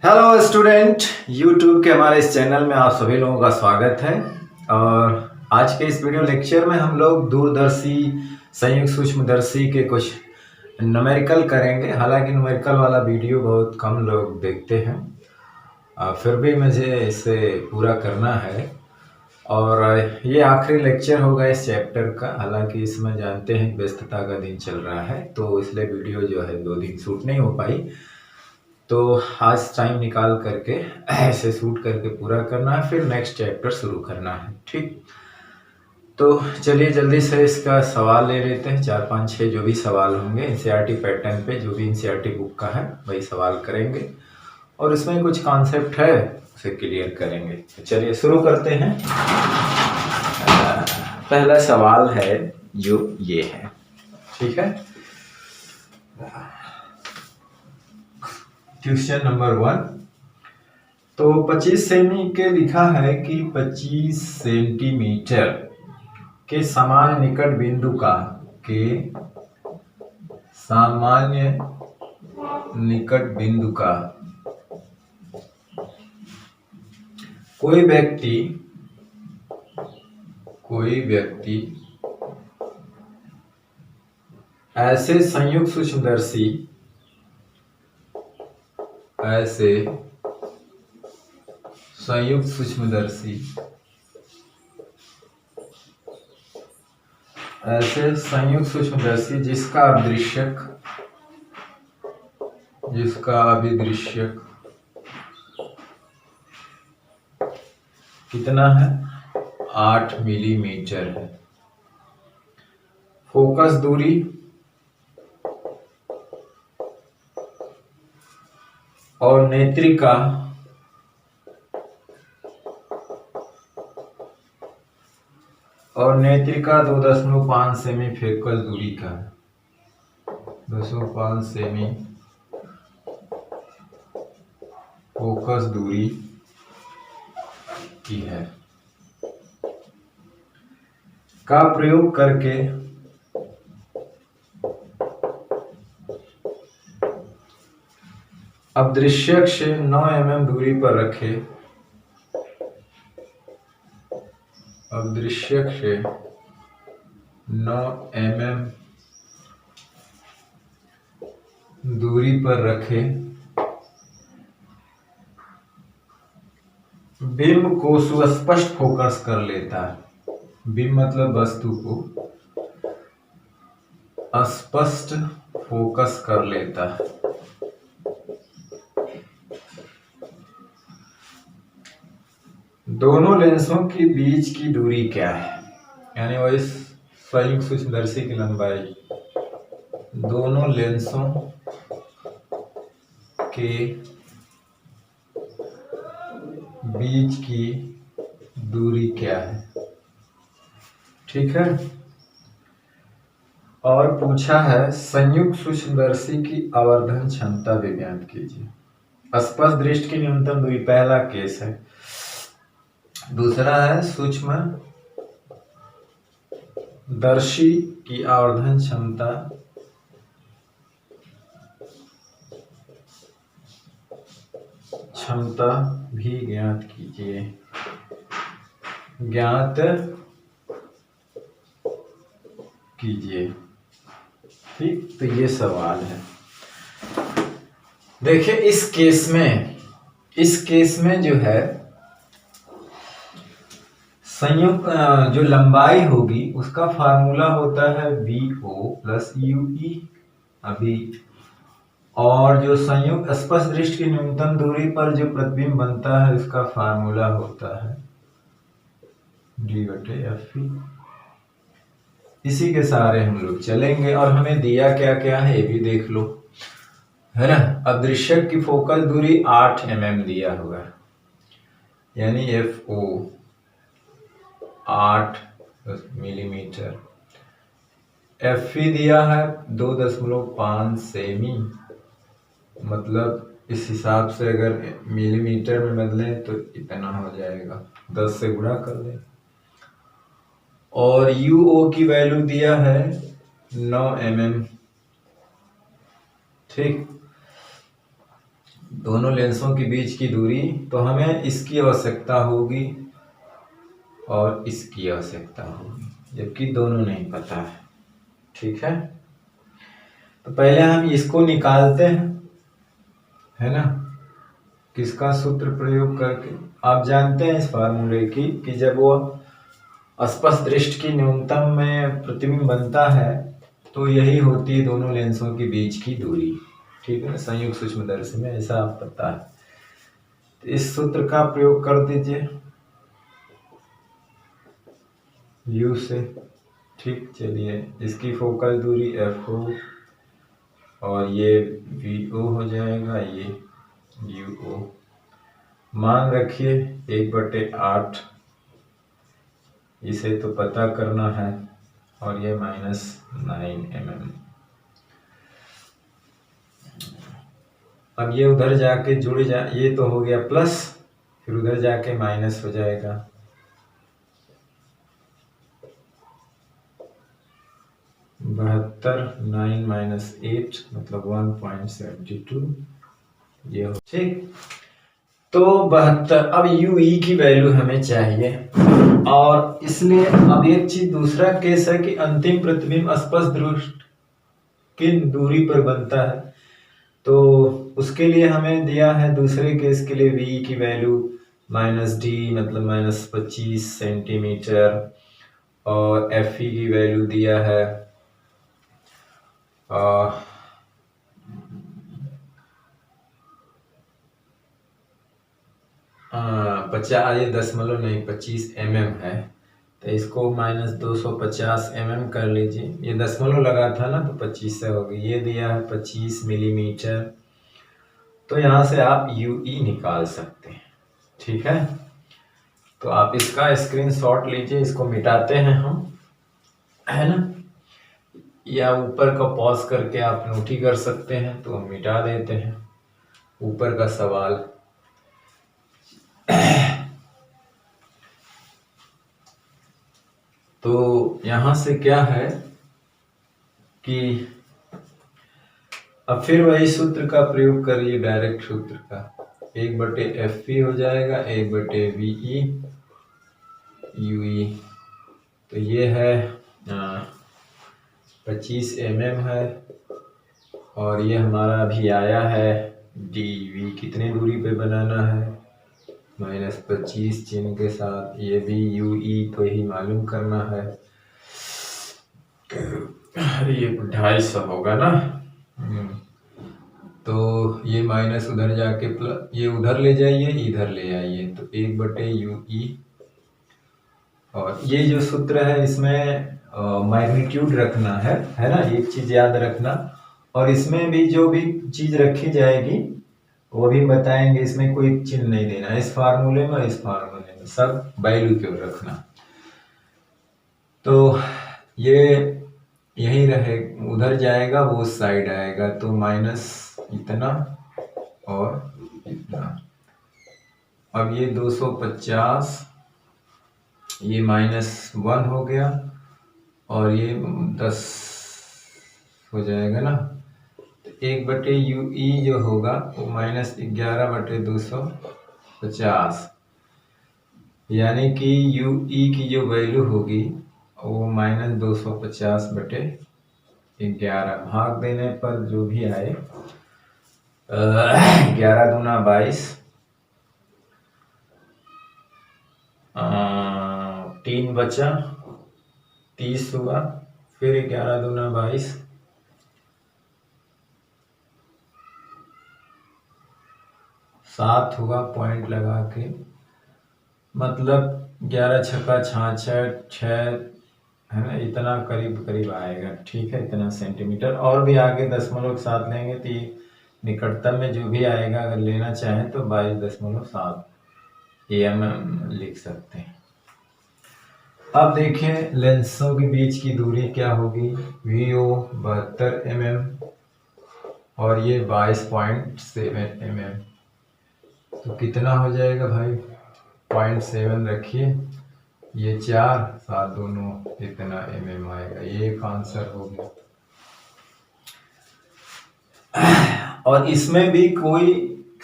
Hello student, YouTube के हमारे इस चैनल में आप सभी लोगों का स्वागत है। और आज के इस वीडियो लेक्चर में हम लोग दूरदर्शी संयुक्त सूक्ष्मदर्शी के कुछ न्यूमेरिकल करेंगे। हालांकि न्यूमेरिकल वाला वीडियो बहुत कम लोग देखते हैं, फिर भी मुझे इसे पूरा करना है। और ये आखिरी लेक्चर होगा इस चैप्टर का। हालांकि इसमें जानते हैं व्यस्तता का दिन चल रहा है, तो इसलिए वीडियो जो है 2 दिन शूट नहीं हो पाई। तो आज टाइम निकाल करके ऐसे शूट करके पूरा करना है, फिर नेक्स्ट चैप्टर शुरू करना है। ठीक, तो चलिए जल्दी से इसका सवाल ले लेते हैं। 4 5 6 जो भी सवाल होंगे एनसीईआरटी पैटर्न पे, जो भी एनसीईआरटी बुक का है वही सवाल करेंगे, और इसमें कुछ कॉन्सेप्ट है उसे क्लियर करेंगे। तो चलिए शुरू करते हैं। पहला सवाल है जो ये है, ठीक है। क्वेश्चन नंबर 1, तो 25 सेमी के लिखा है कि 25 सेंटीमीटर के सामान्य निकट बिंदु का कोई व्यक्ति ऐसे संयुक्त सूक्ष्मदर्शी जिसका अभिदृश्यक कितना है, 8 मिलीमीटर है। फोकस दूरी और नेत्रिका और 2.5 सेमी फोकस दूरी का है। 2.5 सेमी फोकस दूरी की है का प्रयोग करके अदृश्यक से 9 mm दूरी पर रखे, अदृश्यक से 9 mm दूरी पर रखे बिंब को सुस्पष्ट फोकस कर लेता है। बिंब मतलब वस्तु को स्पष्ट फोकस कर लेता है। दोनों लेंसों के बीच की दूरी क्या है, यानी वही संयुक्त सूक्ष्मदर्शी की लंबाई। दोनों लेंसों के बीच की दूरी क्या है, ठीक है। और पूछा है संयुक्त सूक्ष्मदर्शी की आवर्धन क्षमता विज्ञात कीजिए। स्पष्ट दृष्टि की न्यूनतम दूरी, पहला केस है। दूसरा है सूक्ष्म दर्शी की आवर्धन क्षमता भी ज्ञात कीजिए। ठीक, तो ये सवाल है। देखिए इस केस में जो है संयुक्त जो लंबाई होगी उसका फार्मूला होता है VO प्लस UE अभी, और जो संयुक्त स्पष्ट दृष्टि की न्यूनतम दूरी पर जो प्रतिबिंब बनता है उसका फार्मूला होता है D/FE। इसी के सहारे हम लोग चलेंगे। और हमें दिया क्या क्या है ये भी देख लो, है ना। अदृश्यक की फोकस दूरी 8 mm दिया हुआ है, यानी FO 8 मिलीमीटर। FE दिया है 2.5 सेमी, मतलब इस हिसाब से अगर मिलीमीटर में बदलें तो इतना हो जाएगा, 10 से गुणा कर लें। और UO की वैल्यू दिया है 9 mm, ठीक। दोनों लेंसों के बीच की दूरी, तो हमें इसकी आवश्यकता होगी और इसकी आवश्यकता होगी, जबकि दोनों नहीं पता है। ठीक है, तो पहले हम इसको निकालते हैं, है ना, किसका सूत्र प्रयोग करके। आप जानते हैं इस फार्मूले की कि जब वो स्पष्ट दृष्टि की न्यूनतम में प्रतिबिंब बनता है तो यही होती है दोनों लेंसों के बीच की दूरी। ठीक है, संयुक्त सूक्ष्मदर्शी में ऐसा आप पता है। तो इस सूत्र का प्रयोग कर दीजिए U से। ठीक, चलिए, इसकी फोकल दूरी FO और ये VO हो जाएगा, ये UO। मान रखिए 1/8, इसे तो पता करना है, और ये -9 mm। अब ये उधर जाके जुड़ ये तो हो गया प्लस, फिर उधर जाके माइनस हो जाएगा। 72 9 - 8 मतलब 1.72 ये हो। ठीक, तो 72। अब UE की वैल्यू हमें चाहिए, और इसलिए अब एक चीज दूसरा केस है कि अंतिम प्रतिबिंब स्पष्ट दृष्टि की दूरी पर बनता है, तो उसके लिए हमें दिया है दूसरे केस के लिए V की वैल्यू -D मतलब -25 सेंटीमीटर, और FE की वैल्यू दिया है 50, ये दशमलव नहीं 25 mm है, तो इसको -250 mm कर लीजिए। ये दशमलव लगा था ना, तो 25 से हो गई। ये दिया है 25 मिलीमीटर, तो यहाँ से आप UE निकाल सकते हैं। ठीक है, तो आप इसका स्क्रीनशॉट लीजिए, इसको मिटाते हैं हम, है ना, या ऊपर का पॉज करके आप नोट ही कर सकते हैं, तो हम मिटा देते हैं ऊपर का सवाल। तो यहां से क्या है कि अब फिर वही सूत्र का प्रयोग करिए, डायरेक्ट सूत्र का। 1/FE हो जाएगा 1/VE UE। तो ये है 25 mm है, और ये हमारा अभी आया है DV। कितनी दूरी पे बनाना है? -25 चिन्ह के साथ। ये भी UE तो ही मालूम करना है। ये 250 होगा ना। तो ये माइनस उधर जाके प्लस, ये उधर ले जाइए, इधर ले आइए, तो 1/UE। और ये जो सूत्र है इसमें मैग्नीट्यूड रखना है ना, एक चीज याद रखना। और इसमें भी जो भी चीज रखी जाएगी वो भी बताएंगे, इसमें कोई चिन्ह नहीं देना, इस फार्मूले में इस फार्मूले में सब वैल्यू क्यों रखना। तो ये यही रहे, उधर जाएगा वो साइड आएगा, तो माइनस इतना और इतना। अब ये 250, ये -1 हो गया, और ये 10 हो जाएगा ना। तो 1/UE जो होगा वो -11/250, यानी कि UE की जो वैल्यू होगी वो -250/11। भाग देने पर जो भी आए 11 दूना 22, 3 बचा 30 हुआ, फिर 11 दूना 22, 7 हुआ पॉइंट लगा के, मतलब 11 छक्का 66 6, है ना, इतना करीब करीब आएगा। ठीक है, इतना सेंटीमीटर। और भी आगे दशमलव के साथ लेंगे तो निकटतम में जो भी आएगा, अगर लेना चाहें तो 22.7 mm लिख सकते हैं। अब देखें लेंसों के बीच की दूरी क्या होगी। VO 72 mm और ये 22.7 mm, तो कितना हो जाएगा भाई? 0.7 रखिए, ये 4 7 दोनों इतना mm आएगा। ये एक आंसर हो गया। और इसमें भी कोई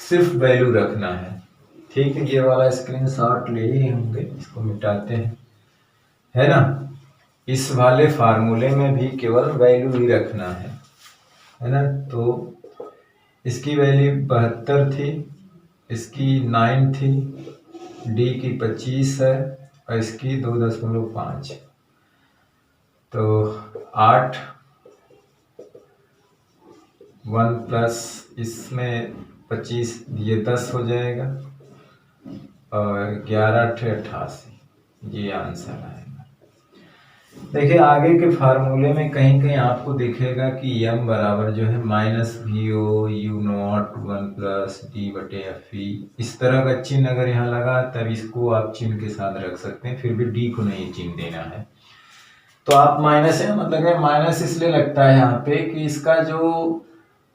सिर्फ वैल्यू रखना है। ठीक है, ये वाला स्क्रीनशॉट ले ही होंगे, इसको मिटाते हैं, है ना। इस वाले फार्मूले में भी केवल वैल्यू ही रखना है ना। तो इसकी वैल्यू 72 थी, इसकी 9 थी, डी की 25 है और इसकी 2.5। तो 8 1 प्लस इसमें 25 ये 10 हो जाएगा और 11 88, ये आंसर आएगा। देखिए आगे के फार्मूले में कहीं कहीं आपको दिखेगा कि m बराबर जो है -VO U0 1 प्लस डी बटे एफ ई, इस तरह का चिन्ह अगर यहाँ लगा तब इसको आप चिन्ह के साथ रख सकते हैं, फिर भी डी को नहीं चिन्ह देना है। तो आप माइनस है, मतलब माइनस इसलिए लगता है यहाँ पे कि इसका जो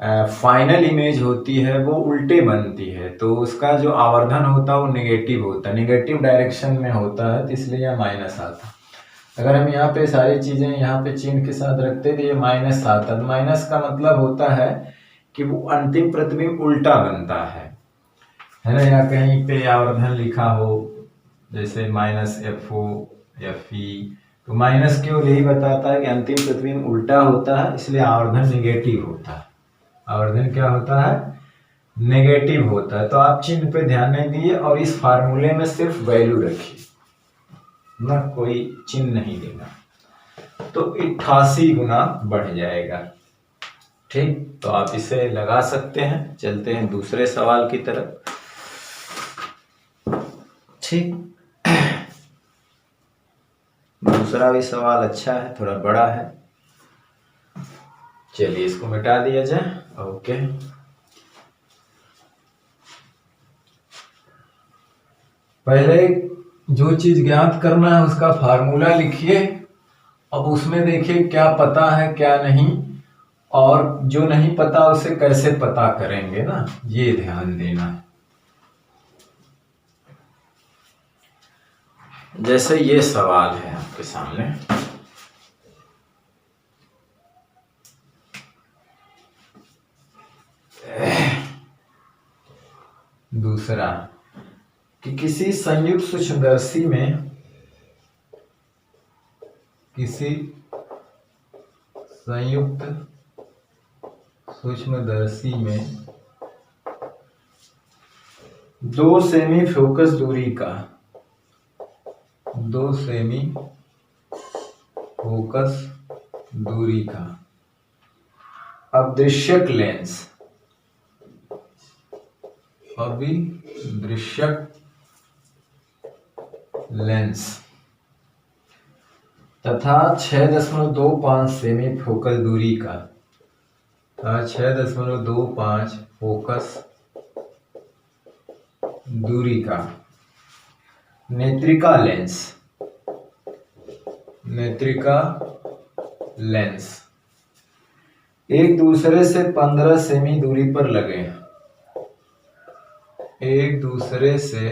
फाइनल इमेज होती है वो उल्टे बनती है, तो उसका जो आवर्धन होता है वो नेगेटिव होता है, नेगेटिव डायरेक्शन में होता है, तो इसलिए यह माइनस आता। अगर हम यहाँ पे सारी चीजें यहाँ पे चिन्ह के साथ रखते तो ये माइनस आता। तो माइनस का मतलब होता है कि वो अंतिम प्रतिबिंब उल्टा बनता है ना। या कहीं पे आवर्धन लिखा हो जैसे -FO FE, तो माइनस केवल यही बताता है कि अंतिम प्रतिबिंब उल्टा होता है, इसलिए आवर्धन नेगेटिव होता है। आवर्धन क्या होता है? नेगेटिव होता है। तो आप चिन्ह पे ध्यान नहीं दिए और इस फार्मूले में सिर्फ वैल्यू रखिए ना, कोई चिन्ह नहीं देना, तो 88 गुना बढ़ जाएगा। ठीक, तो आप इसे लगा सकते हैं। चलते हैं दूसरे सवाल की तरफ। ठीक, दूसरा भी सवाल अच्छा है, थोड़ा बड़ा है, चलिए इसको मिटा दिया जाए। ओके, पहले जो चीज ज्ञात करना है उसका फार्मूला लिखिए, अब उसमें देखिए क्या पता है क्या नहीं, और जो नहीं पता उसे कैसे पता करेंगे ना, ये ध्यान देना है। जैसे ये सवाल है आपके सामने, दूसरा कि किसी संयुक्त सूक्ष्मदर्शी में दो सेमी फोकस दूरी का अदृश्यक लेंस तथा 6.25 सेमी फोकल दूरी का 6.25 फोकस दूरी का नेत्रिका लेंस एक दूसरे से 15 सेमी दूरी पर लगे हैं। एक दूसरे से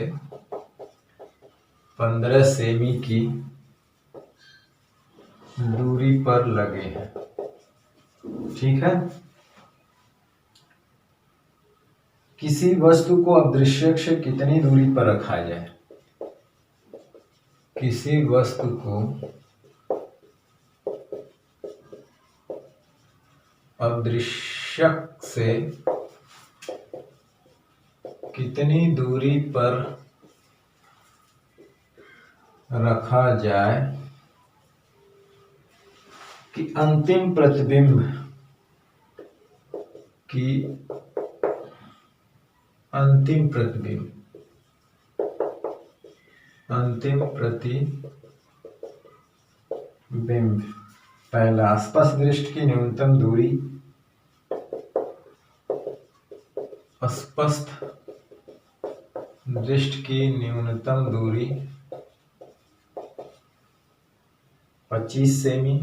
15 सेमी की दूरी पर लगे हैं। ठीक है, किसी वस्तु को अदृश्यक से कितनी दूरी पर रखा जाए? किसी वस्तु को अदृश्यक से कितनी दूरी पर रखा जाए कि अंतिम प्रतिबिंब पहला स्पष्ट दृष्टि की न्यूनतम दूरी, स्पष्ट दृष्टि की न्यूनतम दूरी 25 सेमी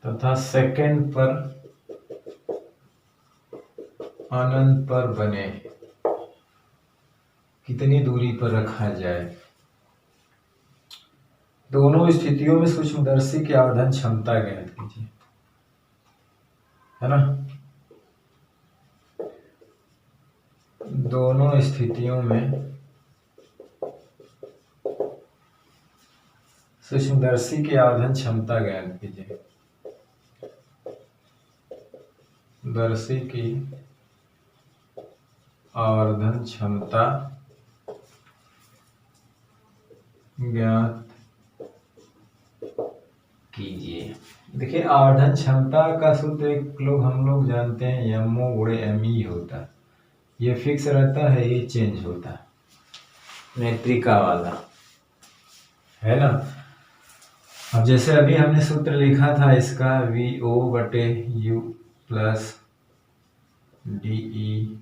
तथा सेकंड पर अनंत पर बने कितनी दूरी पर रखा जाए। दोनों स्थितियों में सूक्ष्मदर्शी की आवर्धन क्षमता ज्ञात कीजिए, है ना। दोनों स्थितियों में सूक्ष्मदर्शी की आवर्धन क्षमता ज्ञात कीजिए। दर्शी की आवर्धन क्षमता ज्ञात कीजिए। देखिए, आवर्धन क्षमता का सूत्र हम लोग जानते हैं, एमओ गुणे एमई होता है। ये फिक्स रहता है, ये चेंज होता है, नेत्रिका वाला, है ना। अब जैसे अभी हमने सूत्र लिखा था इसका, वी ओ बटे यू प्लस डी ई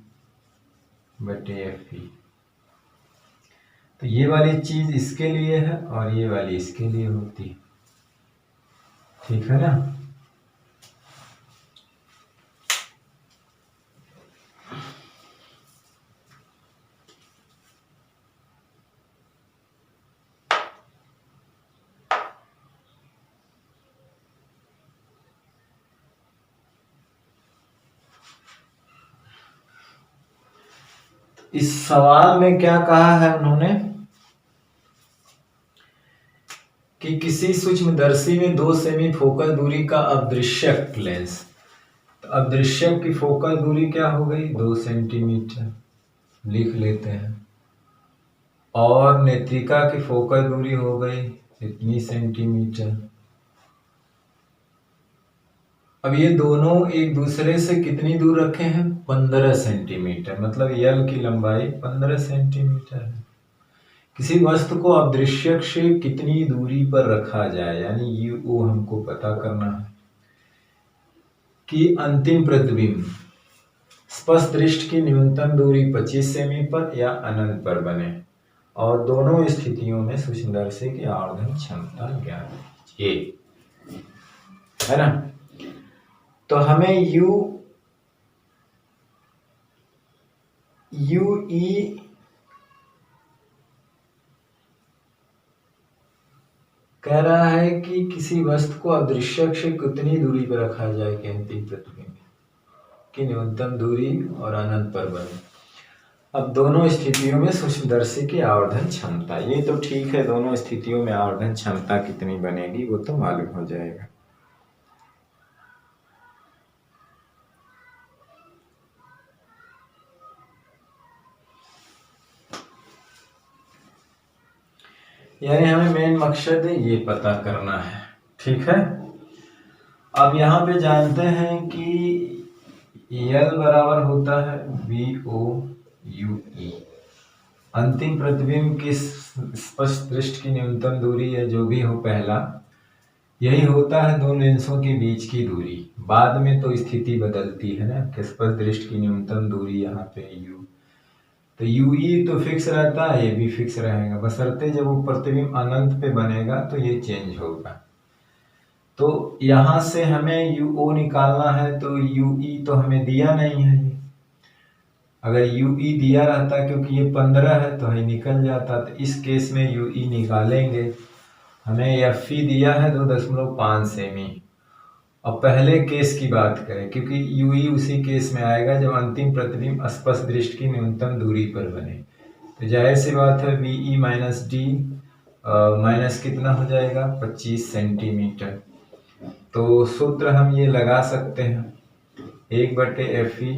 बटे एफ ई। तो ये वाली चीज इसके लिए है और ये वाली इसके लिए होती है, ठीक है ना। इस सवाल में क्या कहा है उन्होंने कि किसी सूक्ष्मदर्शी में 2 सेमी फोकल दूरी का अदृश्यक लेंस, तो अदृश्यक की फोकल दूरी क्या हो गई, 2 सेंटीमीटर लिख लेते हैं, और नेत्रिका की फोकल दूरी हो गई इतनी सेंटीमीटर। अब ये दोनों एक दूसरे से कितनी दूर रखे हैं, 15 सेंटीमीटर, मतलब यल की लंबाई 15 सेंटीमीटर है। किसी वस्तु को अदृश्यक से कितनी दूरी पर रखा जाए, यानी यूओ हमको पता करना है कि अंतिम प्रतिबिंब स्पष्ट दृष्टि की न्यूनतम दूरी 25 सेमी पर या अनंत पर बने, और दोनों स्थितियों में सूक्ष्मदर्शी की आवर्धन क्षमता ज्ञात कीजिए, है ना। तो हमें यू ई कह रहा है कि किसी वस्तु को अदृश्यक से कितनी दूरी पर रखा जाए कि अंतिम प्रतिबिंब की न्यूनतम दूरी और अनंत पर बने। अब दोनों स्थितियों में सूक्ष्मदर्शी की आवर्धन क्षमता, ये तो ठीक है, दोनों स्थितियों में आवर्धन क्षमता कितनी बनेगी वो तो मालूम हो जाएगा। यानी हमें मेन मकसद ये पता करना है, ठीक है। अब यहाँ पे जानते हैं कि L बराबर होता है VOUE, अंतिम प्रतिबिंब की स्पष्ट दृष्टि की न्यूनतम दूरी है, जो भी हो पहला, यही होता है दो लेंसों के बीच की दूरी। बाद में तो स्थिति बदलती है ना, कि स्पष्ट दृष्टि की न्यूनतम दूरी यहाँ पे U, तो UE तो फिक्स रहता है, ये भी फिक्स रहेगा, बशर्ते जब वो प्रतिबिंब अनंत पे बनेगा तो ये चेंज होगा। तो यहाँ से हमें UO निकालना है, तो UE तो हमें दिया नहीं है। अगर UE दिया रहता, क्योंकि ये 15 है तो ये निकल जाता, तो इस केस में UE निकालेंगे। हमें FE दिया है 2.5 सेमी। और पहले केस की बात करें, क्योंकि UE उसी केस में आएगा जब अंतिम प्रतिबिंब स्पष्ट दृष्टि की न्यूनतम दूरी पर बने। तो जाहिर सी बात है VE माइनस D माइनस कितना हो जाएगा, 25 सेंटीमीटर। तो सूत्र हम ये लगा सकते हैं, 1/FE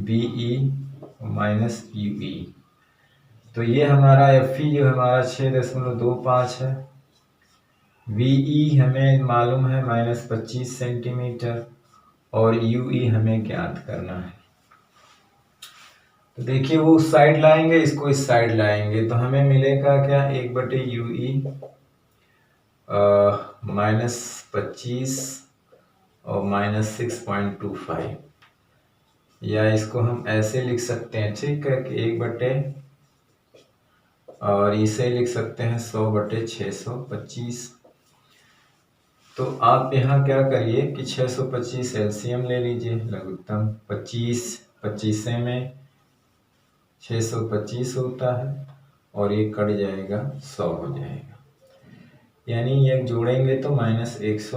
BE माइनस UE। तो ये हमारा FE जो हमारा 6.25 है, VE हमें मालूम है -25 सेंटीमीटर, और UE हमें ज्ञात करना है। तो देखिए, वो उस साइड लाएंगे, इसको इस साइड लाएंगे, तो हमें मिलेगा क्या, 1/UE -25 और -6.25, या इसको हम ऐसे लिख सकते हैं, ठीक है, कि 1 और इसे लिख सकते हैं 100/625। तो आप यहाँ क्या करिए कि 625 एलसीएम ले लीजिए, लघुत्तम 25 में 625 होता है, और ये कट जाएगा 100 हो जाएगा, यानी ये जोड़ेंगे तो -125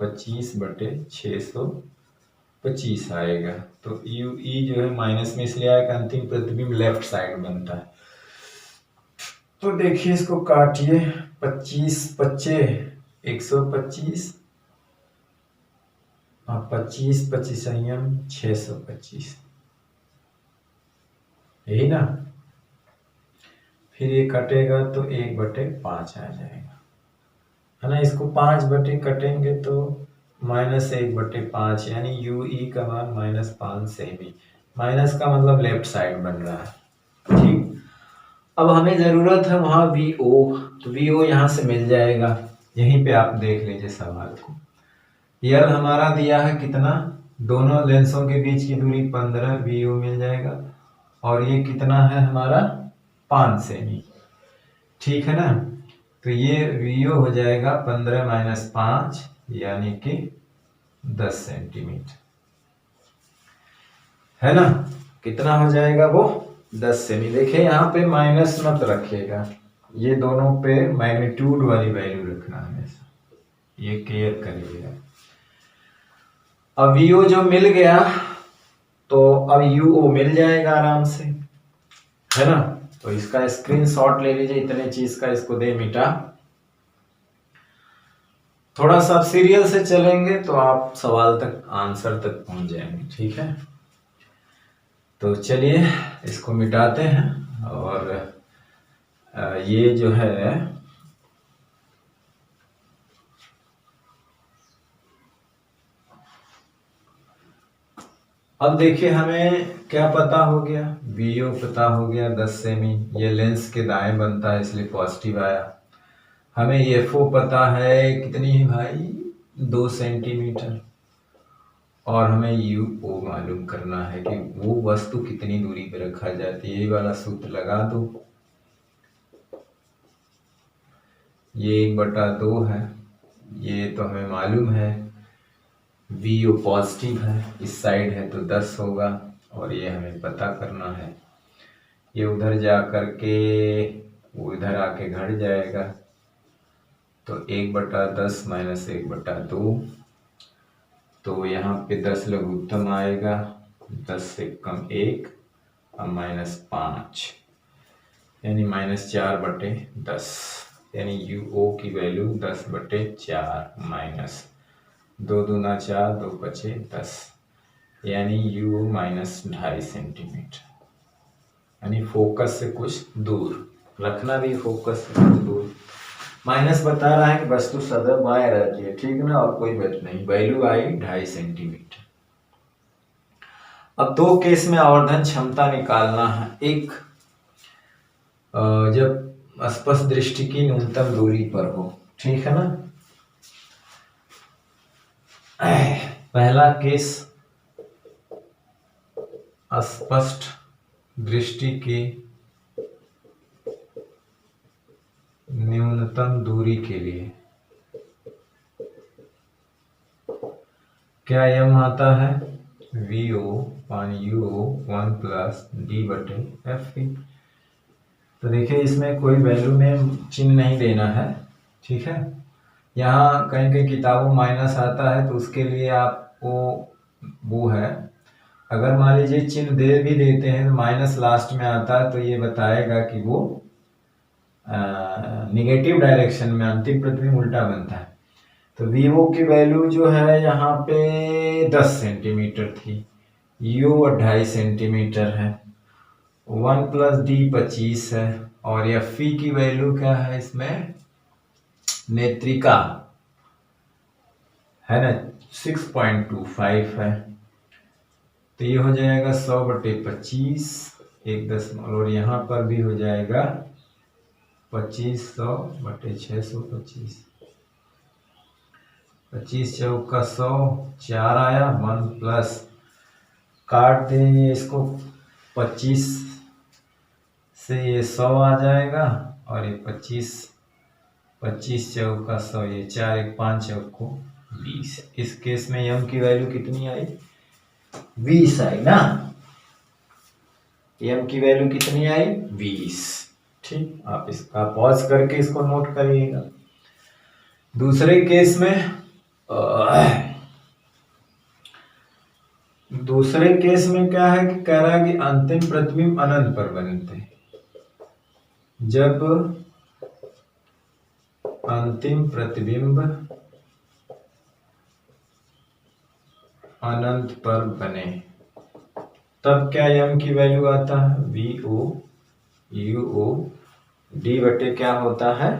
25/625 आएगा। तो यू ई जो है माइनस में इसलिए आएगा, अंतिम प्रतिबिंब लेफ्ट साइड बनता है। तो देखिए इसको काटिए, 25/5 125 और 25/25 संयम 625, यही ना। फिर ये कटेगा तो 1/5 आ जाएगा, है ना। इसको 5 बटे कटेंगे तो -1/5, यानी यू ई का मान -5 सेमी। माइनस का मतलब लेफ्ट साइड बन रहा है, ठीक। अब हमें जरूरत है वहां वी ओ, तो वी ओ यहाँ से मिल जाएगा। यहीं पे आप देख लीजिए सवाल को। यल हमारा दिया है कितना, दोनों लेंसों के बीच की दूरी 15 वी ओ मिल जाएगा, और ये कितना है हमारा 5 सेमी, ठीक है ना। तो ये वी ओ हो जाएगा 15 - 5 यानी कि 10 सेंटीमीटर, है ना। कितना हो जाएगा वो 10 सेमी। देखिए यहाँ पे माइनस मत रखिएगा, ये दोनों पे मैग्नीट्यूड वाली वैल्यू रखना हमेशा, ये केयर करिएगा। अब वीओ जो मिल गया तो अब यूओ मिल जाएगा आराम से, है ना। तो इसका स्क्रीनशॉट ले लीजिए, इतने चीज का इसको दे मिटा। थोड़ा सा सीरियल से चलेंगे तो आप सवाल तक, आंसर तक पहुंच जाएंगे, ठीक है। तो चलिए इसको मिटाते हैं, और ये जो है अब देखिए हमें क्या पता हो गया, वीओ पता हो गया 10 सेमी, ये लेंस के दाएं बनता है इसलिए पॉजिटिव आया। हमें एफओ पता है कितनी है भाई, 2 सेंटीमीटर, और हमें यूओ मालूम करना है कि वो वस्तु कितनी दूरी पे रखा जाती है। यही वाला सूत्र लगा दो, ये 1/2 है, ये तो हमें मालूम है। वीओ पॉजिटिव है, इस साइड है तो 10 होगा, और ये हमें पता करना है। ये उधर जा कर के वो इधर आके घट जाएगा, तो 1/10 - 1/2, तो यहाँ पे 10 लघुत्तम आएगा, 10 से कम 1 और -5, यानी -4/10, यानी यूओ की वैल्यू 10/4 माइनस 2 दूना 4, 2 पचे 10, यानी यू -2.5 सेंटीमीटर, यानी फोकस से कुछ दूर रखना, भी फोकस से कुछ दूर। माइनस बता रहा है कि वस्तु सदैव बाएं रहती है, ठीक ना, और कोई बात नहीं, वैल्यू आई 2.5 सेंटीमीटर। अब 2 केस में आवर्धन क्षमता निकालना है। एक जब स्पष्ट दृष्टि की न्यूनतम दूरी पर हो, ठीक है ना। पहला केस स्पष्ट दृष्टि की न्यूनतम दूरी के लिए क्या यम आता है, वीओ पान यूओ 1+d/f। तो देखिए इसमें कोई वैल्यू में चिन्ह नहीं देना है, ठीक है। यहाँ कहीं कहीं किताबों माइनस आता है, तो उसके लिए आपको वो है, अगर मान लीजिए चिन्ह दे भी देते हैं तो माइनस लास्ट में आता है, तो ये बताएगा कि वो निगेटिव डायरेक्शन में अंतिम प्रतिबिंब उल्टा बनता है। तो वीओ की वैल्यू जो है यहाँ पे 10 सेंटीमीटर थी, यू 2.5 सेंटीमीटर है, 1+d 25 है, और एफ की वैल्यू क्या है इसमें, नेत्रिका है ना, 6.25 है। तो ये हो जाएगा 100/25 1 और यहाँ पर भी हो जाएगा 2500/625, 25 चौका 100, 4 आया, 1 प्लस काट देंगे इसको, 25 से ये 100 आ जाएगा, और ये 25 चौका 100, ये 4 1 5 चौको 20। इस केस में यम की वैल्यू कितनी आई, 20 आई ना, यम की वैल्यू कितनी आई 20, ठीक। आप इसका पॉज करके इसको नोट करिएगा। दूसरे केस में दूसरे केस में क्या है कि कह रहा है कि अंतिम प्रतिबिंब अनंत पर बनते हैं। जब अंतिम प्रतिबिंब अनंत पर बने तब क्या यम की वैल्यू आता है, v o u o d बटे क्या होता है,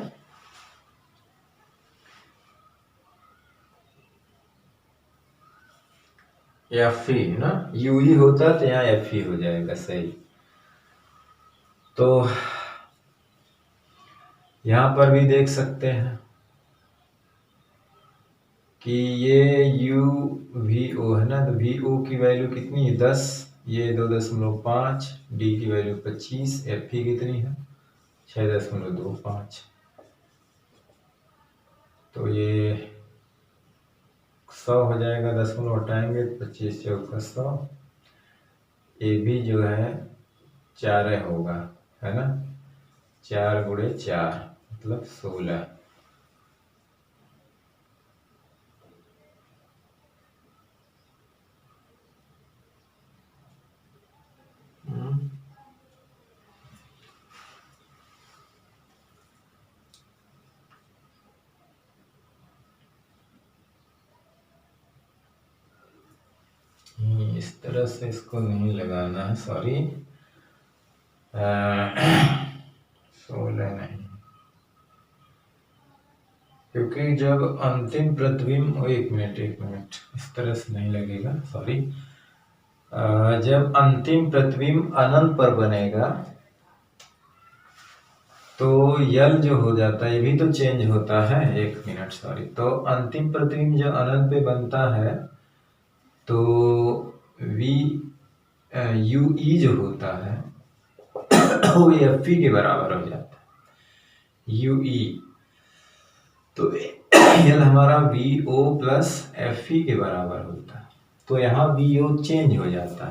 एफ ई ना, यू ही होता तो यहाँ एफ ई हो जाएगा। सही। तो यहां पर भी देख सकते हैं कि ये यू वी ओ है ना, तो वी ओ की वैल्यू कितनी है 10, ये 2.5, डी की वैल्यू 25, एफ ई कितनी है 6.25। तो ये 100 हो जाएगा, 10 हटाएंगे 25 चौका 100, ए भी जो है 4 होगा, है ना, 4 गुणे 4 मतलब 16। इस तरह से इसको नहीं लगाना है, सॉरी, 16 नहीं, क्योंकि जब अंतिम प्रतिबिंब, एक मिनट इस तरह से नहीं लगेगा, सॉरी, जब अंतिम प्रतिबिंब अनंत पर बनेगा तो यल जो हो जाता है, ये भी तो चेंज होता है, एक मिनट सॉरी, तो अंतिम प्रतिबिंब जब अनंत पे बनता है तो वी यू ई जो होता है वो एफ ई के बराबर हो जाता है, यू ई, तो यल हमारा v o plus f e के बराबर होता है। तो यहाँ वी ओ चेंज हो जाता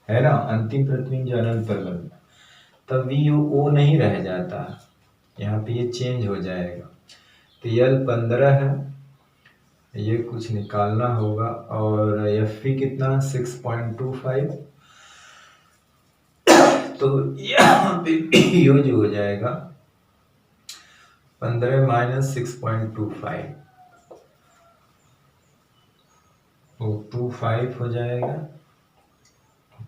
है ना, अंतिम प्रतिबिंब जो अनंत पर बनता है तब वी ओ नहीं रह जाता, यहाँ पे ये चेंज हो जाएगा। तो यल 15 है, ये कुछ निकालना होगा, और एफ ई कितना 6.25, तो यहाँ पे यो जो हो जाएगा 15 माइनस 6.25, वो 25 हो जाएगा,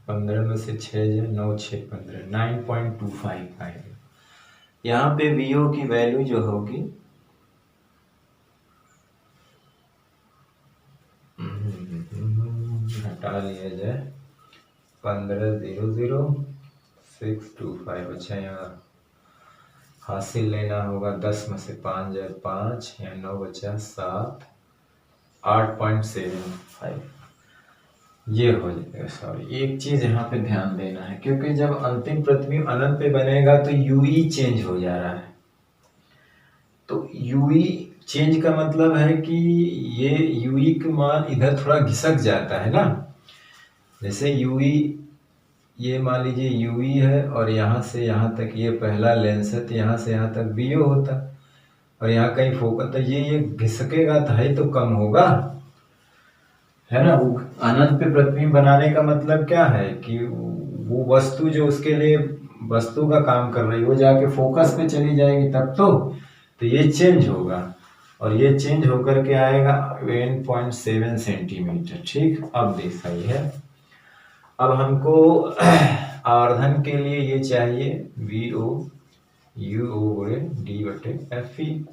15 में से 6 जाए 9 6 15, 9.25 आएगा। यहाँ पे वीओ की वैल्यू जो होगी हटा लिया जाए 15,00625। अच्छा, यहाँ हासिल लेना होगा, 10 में से 5 जाए 5, या 9 बचा 7, 8.75 ये हो जाएगा। सॉरी, एक चीज यहाँ पे ध्यान देना है, क्योंकि जब अंतिम प्रतिबिंब अनंत पे बनेगा तो यूई चेंज हो जा रहा है। तो यूई चेंज का मतलब है कि ये यूई का मान इधर थोड़ा घिसक जाता है ना, जैसे यूई, ये मान लीजिए यूई है और यहाँ से यहाँ तक ये पहला लेंस है, तो यहाँ से यहाँ तक बीओ होता, और यहाँ कहीं फोकस, तो ये घिसकेगा तो है तो कम होगा, है ना। वो अनंत पे प्रतिबिंब बनाने का मतलब क्या है कि वो वस्तु जो उसके लिए वस्तु का काम कर रही है वो जाके फोकस पे चली जाएगी तब तो ये चेंज होगा, और ये चेंज होकर के आएगा 1.7 सेंटीमीटर। ठीक, अब देखा है, अब हमको आवर्धन के लिए ये चाहिए वी ओ यू ओ बड़े डी बटे एफ ई।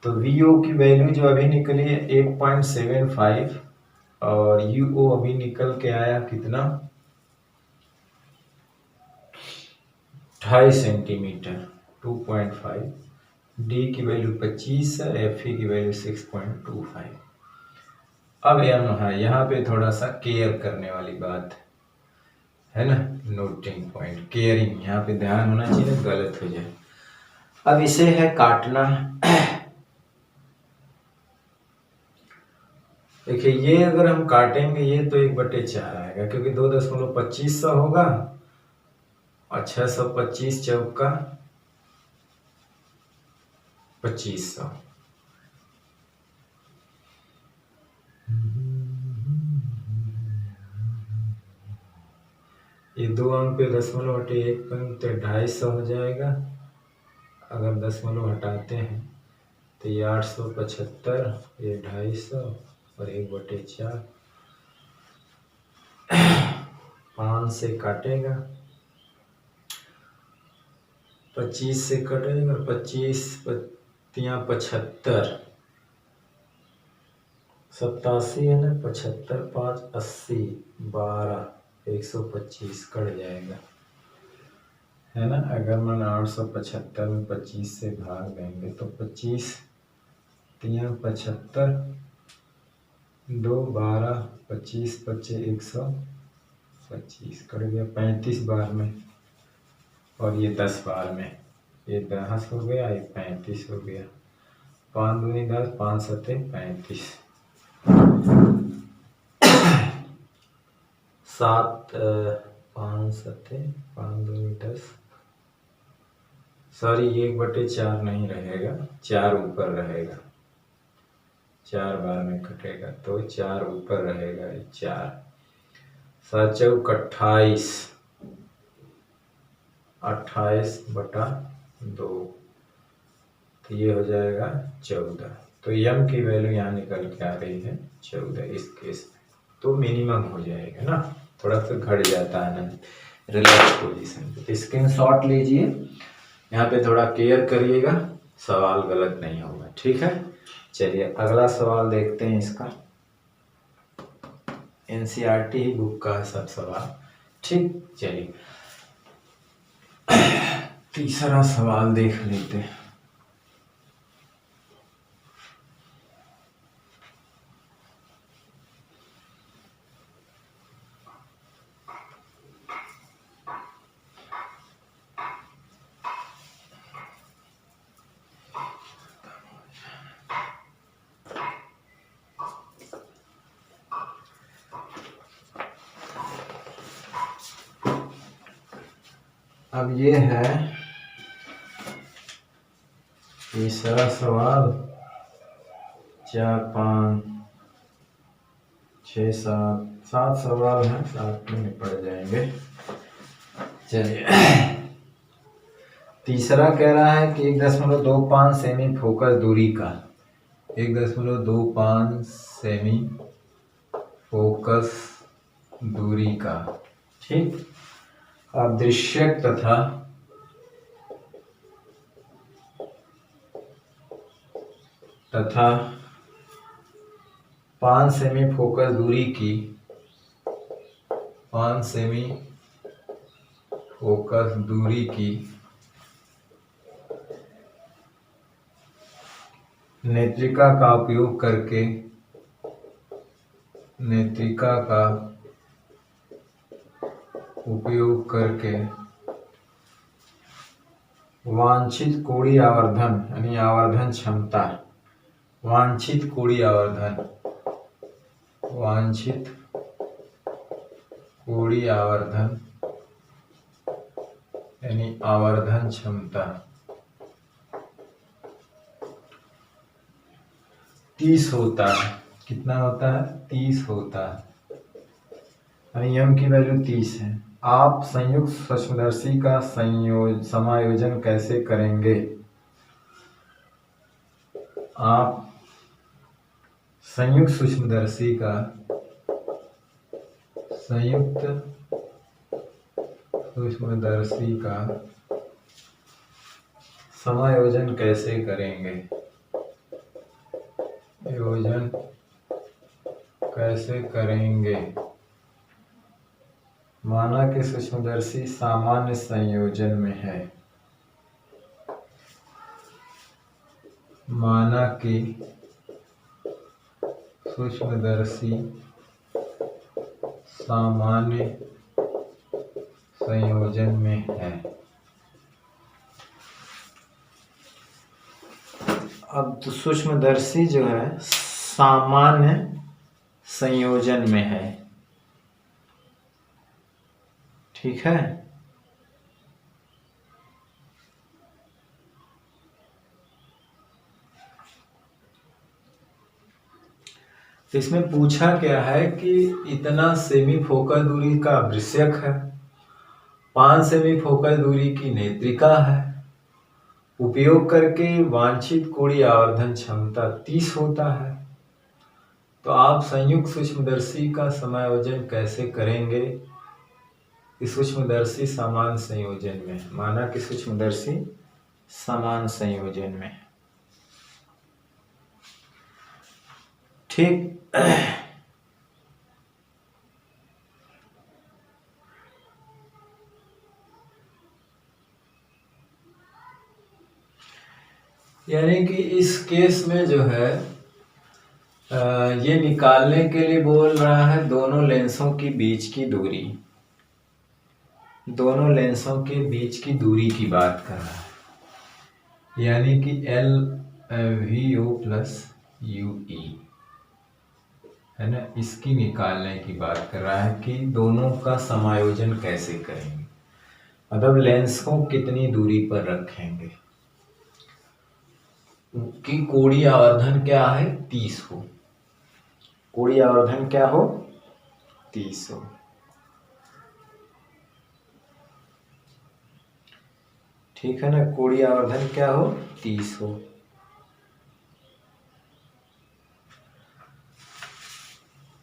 तो वी ओ की वैल्यू जो अभी निकली है 8.75, और यू ओ अभी निकल के आया कितना 2.5 सेंटीमीटर 2.5, डी की वैल्यू 25 है, एफ ई की वैल्यू 6.25। अब यहाँ पे थोड़ा सा केयर करने वाली बात है ना, नोटिंग पॉइंट, केयरिंग, यहाँ पे ध्यान होना चाहिए, गलत हो जाए। अब इसे है काटना। देखिए, ये अगर हम काटेंगे ये तो 1/4 आएगा, क्योंकि 2.25 होगा, और 625 चौका 2500, ये 2 अंक पे 0.1 अंक तो 250 हो जाएगा। अगर 0 हटाते हैं तो ये 875, ये 250 और 1/4 5 से काटेगा, 25 से कटेगा, 25 पत्तियाँ 75, 87 है ना, 75 5 80, 12 125 कट जाएगा, है ना। अगर मैं 875 में 25 से भाग देंगे तो 25 3 75, 2 12, 25 25 125 कट गया 35 बार में, और ये 10 बार में, ये 10 हो गया, ये 35 हो गया, 5 दूनी 10, 5 सत्ते 35, 7 5 सत्ते 5 दूनी 10, सॉरी ये 1/4 नहीं रहेगा, 4 ऊपर रहेगा, 4 बार में कटेगा तो 4 ऊपर रहेगा, 4 7 चौक 28, 28/2, तो ये हो जाएगा 14। तो यम की वैल्यू यहाँ निकल के आ रही है 14 इस केस में, तो मिनिमम हो जाएगा ना, थोड़ा सा घट जाता है ना रिलैक्स पोजीशन पे। स्क्रीनशॉट लीजिए, यहाँ पे थोड़ा केयर करिएगा, सवाल गलत नहीं होगा, ठीक है। चलिए अगला सवाल देखते हैं। इसका एनसीईआरटी ही बुक का है सब सवाल, ठीक। चलिए तीसरा सवाल देख लेते हैं। अब ये है तीसरा सवाल, 4 5 6 7 सवाल हैं, 7 में निपट जाएंगे। चलिए तीसरा कह रहा है कि 1.25 सेमी फोकस दूरी का, 1.25 सेमी फोकस दूरी का, ठीक, अदृश्यक तथा 5 सेमी फोकस दूरी की, 5 सेमी फोकस दूरी की नेत्रिका का उपयोग करके, नेत्रिका का उपयोग करके वांछित कोणीय आवर्धन यानी आवर्धन क्षमता, वांछित कोणीय आवर्धन, वांछित कोणीय आवर्धन यानी आवर्धन क्षमता 30 होता है। कितना होता है? 30 होता है, यानी यम की वैल्यू 30 है। आप संयुक्त सूक्ष्मदर्शी का समायोजन कैसे करेंगे? आप संयुक्त सूक्ष्मदर्शी का समायोजन कैसे करेंगे? योजन कैसे करेंगे? माना कि सूक्ष्मदर्शी सामान्य संयोजन में है, माना कि सूक्ष्मदर्शी सामान्य संयोजन में है। अब तो सूक्ष्मदर्शी जो है सामान्य संयोजन में है, ठीक है। तो इसमें पूछा क्या है कि इतना सेमी फोकस दूरी का आवश्यक है, 5 सेमी फोकल दूरी की नेत्रिका है। उपयोग करके वांछित कोणीय आवर्धन क्षमता 30 होता है। तो आप संयुक्त सूक्ष्मदर्शी का समायोजन कैसे करेंगे? कि सूक्ष्मदर्शी समान संयोजन में, माना कि सूक्ष्मदर्शी समान संयोजन में, ठीक। यानी कि इस केस में जो है ये निकालने के लिए बोल रहा है दोनों लेंसों की बीच की दूरी, दोनों लेंसों के बीच की दूरी की बात कर रहा है, यानी कि l v o plus u e है ना, इसकी निकालने की बात कर रहा है कि दोनों का समायोजन कैसे करेंगे, मतलब लेंस को कितनी दूरी पर रखेंगे कि कोणीय आवर्धन क्या है 30 हो, कोणीय आवर्धन क्या हो 30 हो। ठीक है ना, कोणीय आवर्धन क्या हो 30 हो।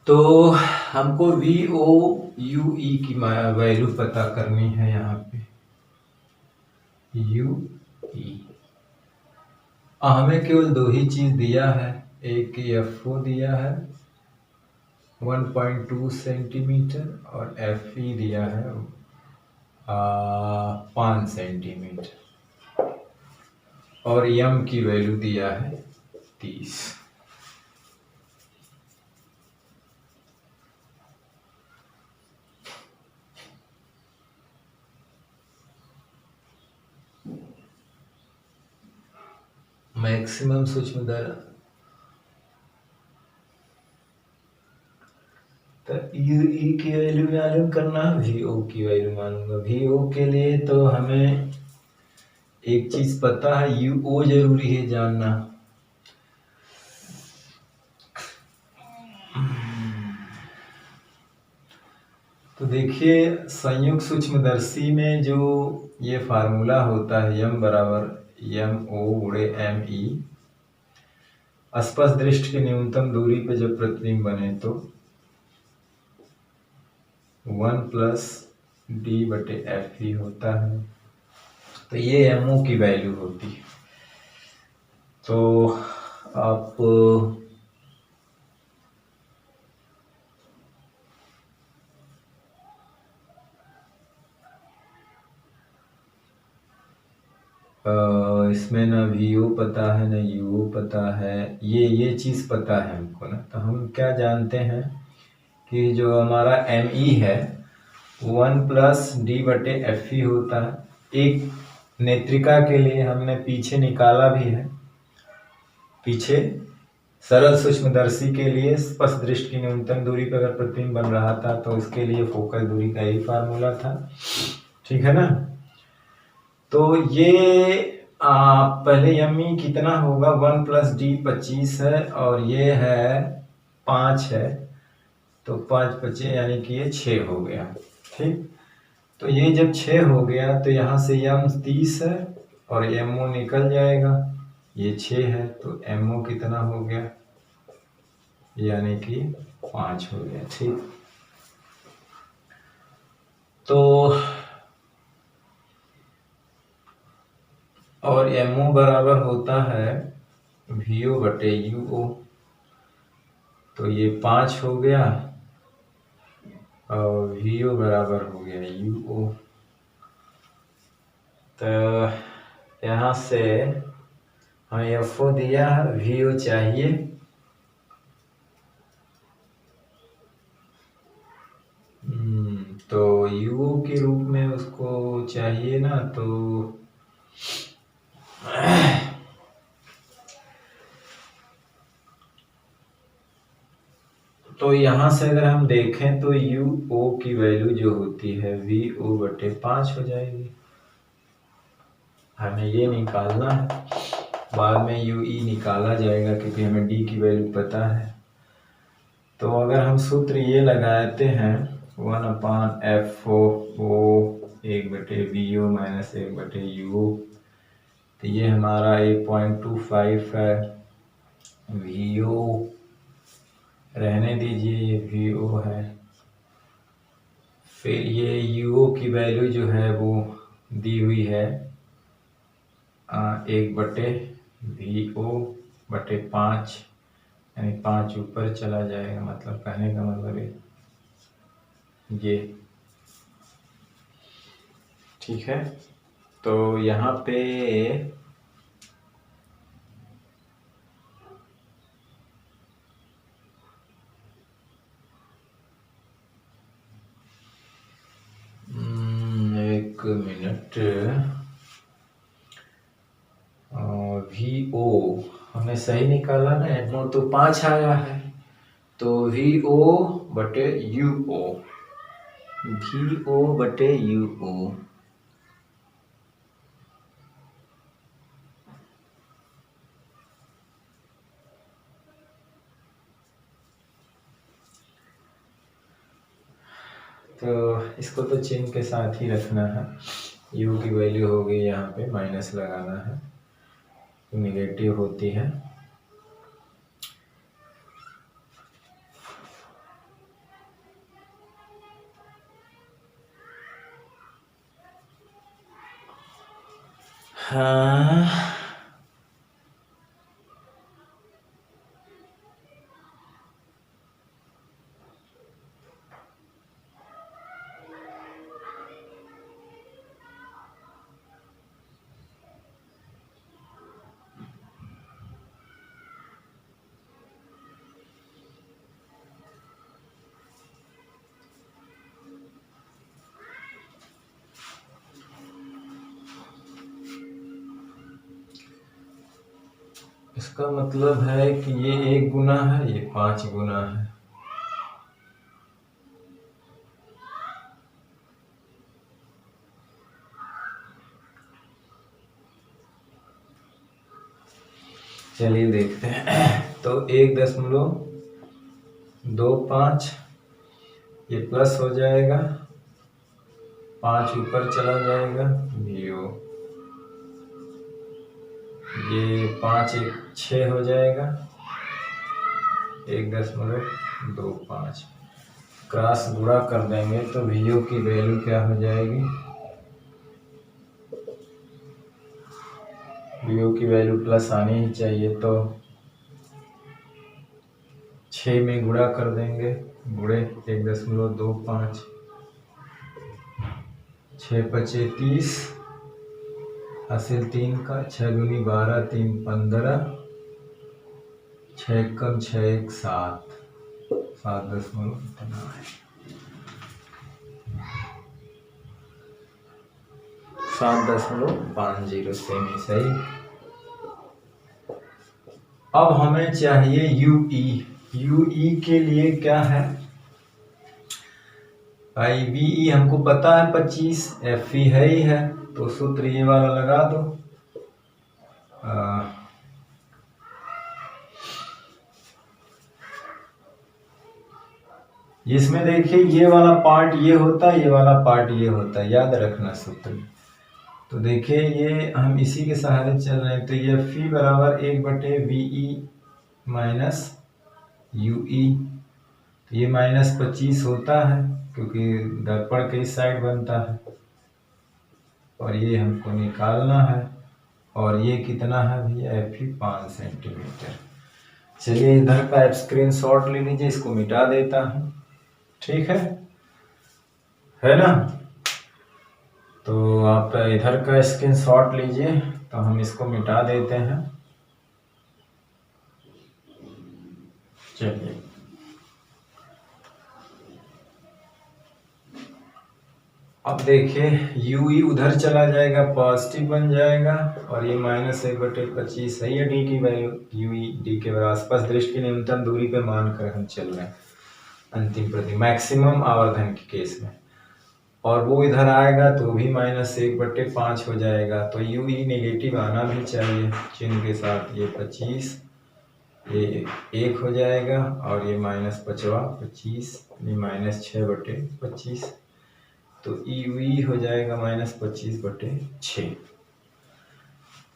तो हमको वी ओ यू ई की वैल्यू पता करनी है। यहाँ पे यू ई हमें केवल दो ही चीज दिया है, एक एफ ओ दिया है 1.2 सेंटीमीटर और एफ ई दिया है 5 सेंटीमीटर और यम की वैल्यू दिया है 30। मैक्सिमम सूक्ष्मदर्शी तो यू ई की वैल्यू मालूम करना, वी ओ की वैल्यू मालूम। वी ओ के लिए तो हमें एक चीज पता है, यू ओ जरूरी है जानना। तो देखिए संयुक्त सूक्ष्मदर्शी में जो ये फार्मूला होता है यम बराबर एम ओ गुणे एम ई, स्पष्ट दृष्टि की न्यूनतम दूरी पे जब प्रतिबिंब बने तो 1 प्लस डी बटे एफ ई होता है। तो ये एम ओ की वैल्यू होती है। तो आप इसमें ना वी ओ पता है ना यू ओ पता है, ये चीज़ पता है हमको ना। तो हम क्या जानते हैं कि जो हमारा एम ई है 1 प्लस डी बटे एफ ई होता है। एक नेत्रिका के लिए हमने पीछे निकाला भी है, पीछे सरल सूक्ष्मदर्शी के लिए स्पष्ट दृष्टि की न्यूनतम दूरी पर अगर प्रतिबिंब बन रहा था तो इसके लिए फोकल दूरी का यही फार्मूला था, ठीक है ना। तो ये पहले एम ई कितना होगा 1 प्लस डी 25 है और ये है 5 है, तो 5 25 यानी कि ये 6 हो गया, ठीक। तो ये जब 6 हो गया तो यहाँ से एम 30 है और एम ओ निकल जाएगा, ये 6 है तो एम ओ कितना हो गया यानी कि 5 हो गया, ठीक। तो और एम ओ बराबर होता है वी ओ बटे यू ओ, तो ये 5 हो गया और वी ओ बराबर हो गया यू ओ। तो यहाँ से हमें एफ ओ दिया है, वी ओ चाहिए, तो यू ओ के रूप में उसको चाहिए ना। तो यहाँ से अगर हम देखें तो यू ओ की वैल्यू जो होती है वी ओ बटे 5 हो जाएगी। हमें ये निकालना है, बाद में यू ई निकाला जाएगा क्योंकि हमें डी की वैल्यू पता है। तो अगर हम सूत्र ये लगाते हैं 1/F O एक बटे वी ओ माइनस एक बटे यू ओ। तो ये हमारा 8.25 है। वी ओ रहने दीजिए, ये वी ओ है। फिर ये यू ओ की वैल्यू जो है वो दी हुई है 1 बटे वी ओ बटे 5, यानी 5 ऊपर चला जाएगा। मतलब कहने का मतलब ये ठीक है। तो यहाँ पे एक मिनट, वी ओ हमने सही निकाला ना, एटमोड तो 5 आया है। तो वी ओ बटे यू ओ, वी ओ बटे यू ओ। तो इसको तो चिन्ह के साथ ही रखना है। u की वैल्यू हो गई, यहाँ पे माइनस लगाना है, तो निगेटिव होती है। हाँ, इसका मतलब है कि ये 1 गुना है, ये 5 गुना है। चलिए देखते हैं। तो 1.25 ये प्लस हो जाएगा, 5 ऊपर चला जाएगा, जीरो। ये 5 1 6 हो जाएगा, 1.25 क्रॉस गुणा कर देंगे तो वी ओ की वैल्यू क्या हो जाएगी, वी ओ की वैल्यू प्लस आनी ही चाहिए। तो 6 में गुणा कर देंगे, गुणे 1.25, 6 पचे 30, हासिल 3 का, 6 दूनी 12, 3 15, 6 कम 6 1 7, 7.50 सेमी सही। अब हमें चाहिए यूई। यूई के लिए क्या है भाई, वीई हमको पता है 25, एफ ई है ही है, तो सूत्र ये वाला लगा दो। इसमें देखिए ये वाला पार्ट ये होता है, ये वाला पार्ट ये होता है, याद रखना सूत्र। तो देखिए ये हम इसी के सहारे चल रहे हैं। तो ये फी बराबर 1 बटे वीई माइनस यूई। तो ये -25 होता है क्योंकि दर्पण के इस साइड बनता है, और ये हमको निकालना है। और ये कितना है भैया, एफ 5 सेंटीमीटर। चलिए इधर का स्क्रीनशॉट ले लीजिए, इसको मिटा देता हूँ, ठीक है ना। तो आप इधर का स्क्रीनशॉट लीजिए, तो हम इसको मिटा देते हैं। चलिए अब देखिए यूई उधर चला जाएगा, पॉजिटिव बन जाएगा, और ये -1/25 सही है। डी की वैल्यू यूई डी के आसपास दृष्टि की न्यूनतम दूरी पे मानकर हम चल रहे हैं अंतिम प्रति मैक्सिमम आवर्धन के केस में। और वो इधर आएगा तो भी -1/5 हो जाएगा। तो यूई नेगेटिव आना भी चाहिए चिन्ह के साथ। ये 25 ये 1 हो जाएगा, और ये -5/25 ये -6/25। तो UE हो जाएगा -25/6।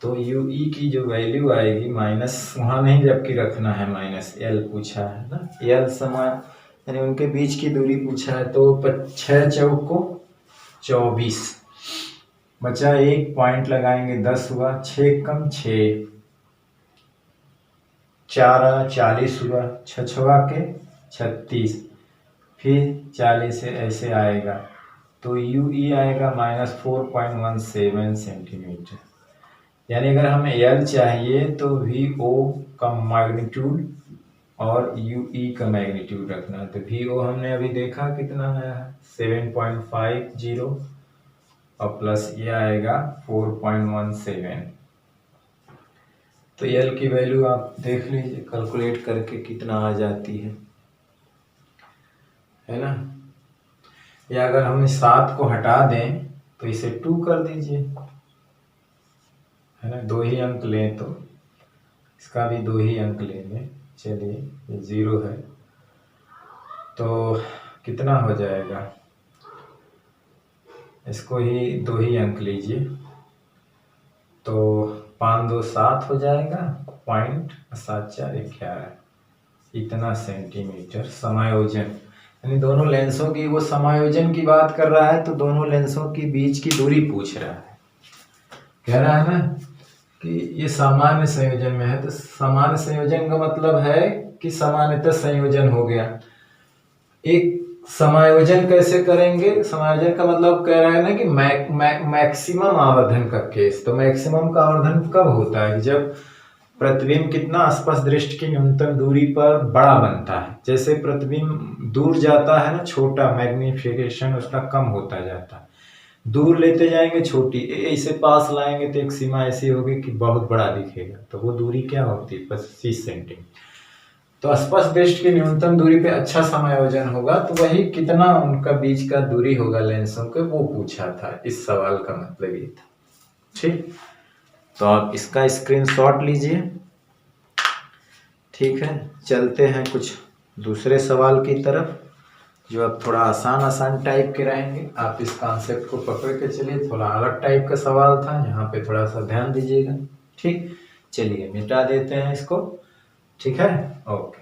तो UE की जो वैल्यू आएगी माइनस, वहाँ नहीं जबकि रखना है, -L पूछा है ना, L समान यानी उनके बीच की दूरी पूछा है। तो 6 चौक को 24 बचा, 1 पॉइंट लगाएंगे 10 हुआ, 6 कम 6, 4 40 हुआ, 6 छवा के 36, फिर 40 से ऐसे आएगा। तो UE आएगा -4.17 सेंटीमीटर। यानी अगर हमें L चाहिए तो VO का मैग्नीट्यूड और UE का मैग्नीट्यूड रखना है। तो VO हमने अभी देखा कितना आया है 7.50 और प्लस ये आएगा 4.17। तो L की वैल्यू आप देख लीजिए कैलकुलेट करके कितना आ जाती है ना। या अगर हम 7 को हटा दें तो इसे 2 कर दीजिए, है ना, 2 ही अंक लें तो इसका भी 2 ही अंक लेंगे। चलिए ये 0 है तो कितना हो जाएगा, इसको ही 2 ही अंक लीजिए तो 5 2 7 हो जाएगा, 0.7411 इतना सेंटीमीटर समायोजन। यानी दोनों लेंसों की, वो समायोजन की बात कर रहा है तो दोनों लेंसों के बीच की दूरी पूछ रहा है। कह रहा है ना कि ये सामान्य संयोजन में है, तो सामान्य संयोजन का मतलब है कि सामान्यतः संयोजन हो गया। एक समायोजन कैसे करेंगे, समायोजन का मतलब कह रहा है ना कि मैक्सिमम आवर्धन का केस। तो मैक्सिमम का आवर्धन कब होता है, जब प्रतिबिंब कितना स्पष्ट दृष्टि की न्यूनतम दूरी पर बड़ा बनता है। जैसे प्रतिबिंब दूर जाता है ना, छोटा मैग्निफिकेशन उसका कम होता जाता है, दूर लेते जाएंगे छोटी, ऐसे पास लाएंगे तो एक सीमा ऐसी होगी कि बहुत बड़ा दिखेगा। तो वो दूरी क्या होती है 25 सेंटीमीटर। तो स्पष्ट दृष्टि की न्यूनतम दूरी पे अच्छा समायोजन होगा, तो वही कितना उनका बीच का दूरी होगा लेंसों के, वो पूछा था। इस सवाल का मतलब ये था। ठीक, तो आप इसका स्क्रीनशॉट लीजिए। ठीक है, चलते हैं कुछ दूसरे सवाल की तरफ जो अब थोड़ा आसान टाइप के रहेंगे। आप इस कॉन्सेप्ट को पकड़ के चलिए। थोड़ा अलग टाइप का सवाल था, यहाँ पे थोड़ा सा ध्यान दीजिएगा। ठीक, चलिए मिटा देते हैं इसको। ठीक है, ओके।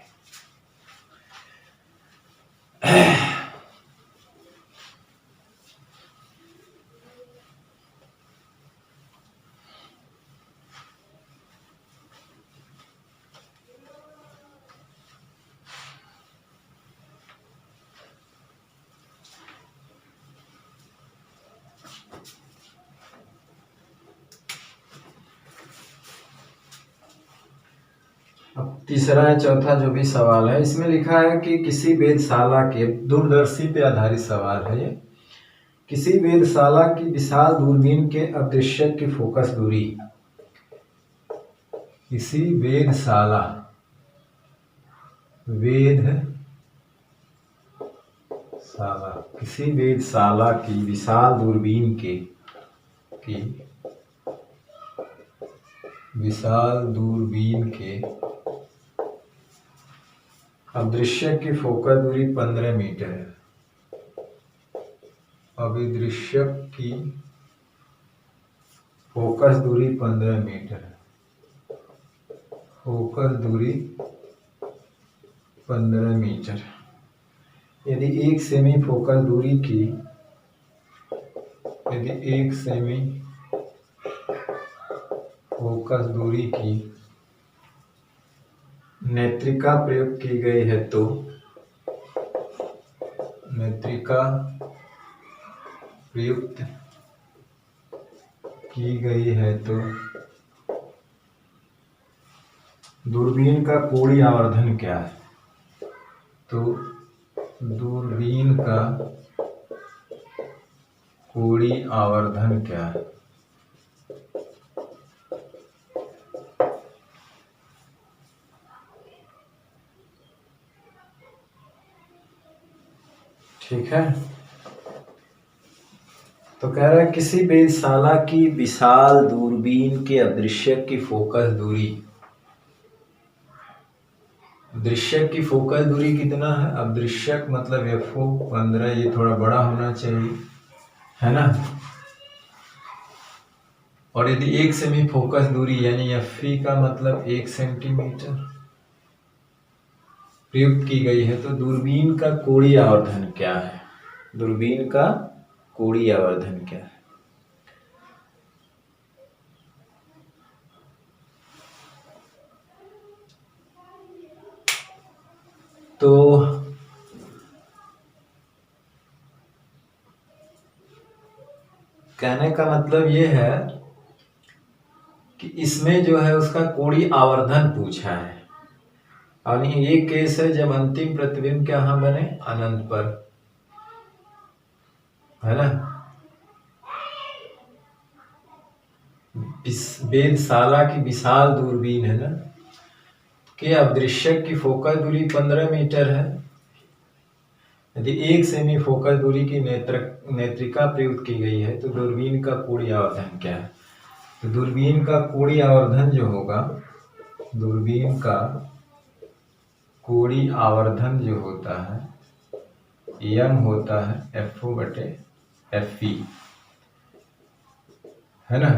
अब तीसरा या चौथा जो भी सवाल है, इसमें लिखा है कि किसी वेधशाला के, दूरदर्शी पे आधारित सवाल है ये, किसी वेधशाला की विशाल दूरबीन के अदृश्य की फोकस दूरी, किसी वेधशाला किसी वेधशाला की विशाल दूरबीन के अदृश्य की फोकस दूरी 15 मीटर है। अभिदृश्य की फोकस दूरी 15 मीटर है। फोकस दूरी 15 मीटर। यदि 1 सेमी फोकस दूरी की, यदि 1 सेमी फोकस दूरी की नेत्रिका प्रयुक्त की गई है तो नेत्रिका प्रयुक्त की गई है तो दूरबीन का कोणीय आवर्धन क्या है। तो दूरबीन का कोणीय आवर्धन क्या है। ठीक है, तो कह रहा है किसी वेधशाला की विशाल दूरबीन के अदृश्य की फोकस दूरी, दृश्य की फोकस दूरी कितना है, अब दृश्यक मतलब FO 15, ये थोड़ा बड़ा होना चाहिए, है ना। और यदि 1 सेमी फोकस दूरी यानी एफई का मतलब 1 सेंटीमीटर प्रयुक्त की गई है तो दूरबीन का कोणीय आवर्धन क्या है? दूरबीन का कोणीय आवर्धन क्या है? तो कहने का मतलब ये है कि इसमें जो है उसका कोणीय आवर्धन पूछा है और ये केस है जब अंतिम प्रतिबिंब कहाँ बने, अनंत पर, है ना। वेधशाला की विशाल दूरबीन है ना कि अदृश्यक की फोकस दूरी 15 मीटर है। यदि 1 सेमी फोकस दूरी की नेत्रिका प्रयुक्त की गई है तो दूरबीन का कोणीय आवर्धन क्या है? तो दूरबीन का कोणीय आवर्धन जो होगा, दूरबीन का कोणीय आवर्धन जो होता है यम होता है FO बटे FE, है ना,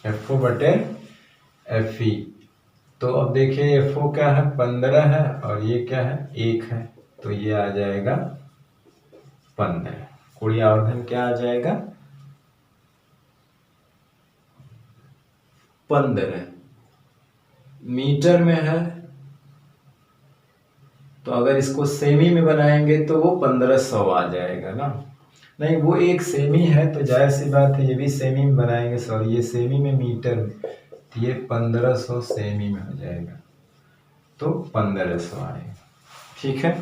FO बटे FE। तो अब देखिए FO क्या है, 15 है और ये क्या है, 1 है, तो ये आ जाएगा 15। कोणीय आवर्धन क्या आ जाएगा, 15 मीटर में है। तो अगर इसको सेमी में बनाएंगे तो वो 1500 आ जाएगा ना। नहीं, वो 1 सेमी है तो जाहिर सी बात है ये भी सेमी में बनाएंगे, सॉरी ये सेमी में मीटर में, तो ये 1500 सेमी में हो जाएगा, तो 1500 आएगा। ठीक है।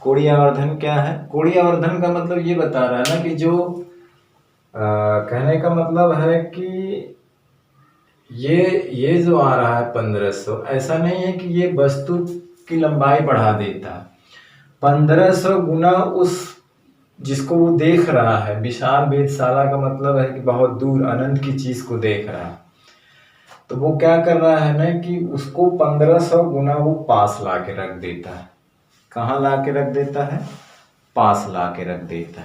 कोणीय आवर्धन क्या है? कोणीय आवर्धन का मतलब ये बता रहा है ना कि जो कहने का मतलब है कि ये जो आ रहा है 1500, ऐसा नहीं है कि ये वस्तु की लंबाई बढ़ा देता। 1500 गुना उस जिसको वो देख रहा है, विशाल वेधशाला का मतलब है कि बहुत दूर अनंत की चीज को देख रहा है, तो वो क्या कर रहा है ना कि उसको 1500 गुना वो पास ला के रख देता है। कहाँ ला के रख देता है? पास ला के रख देता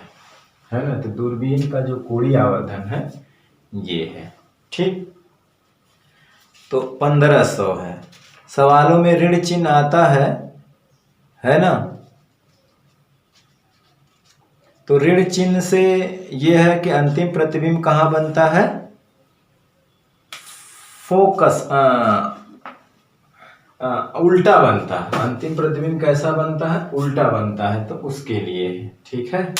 है ना। तो दूरबीन का जो कोणीय आवर्धन है ये है। ठीक, तो 1500 है। सवालों में ऋण चिन्ह आता है ना। तो ऋण चिन्ह से यह है कि अंतिम प्रतिबिंब कहाँ बनता है, फोकस उल्टा बनता है। अंतिम प्रतिबिंब कैसा बनता है, उल्टा बनता है, तो उसके लिए। ठीक है।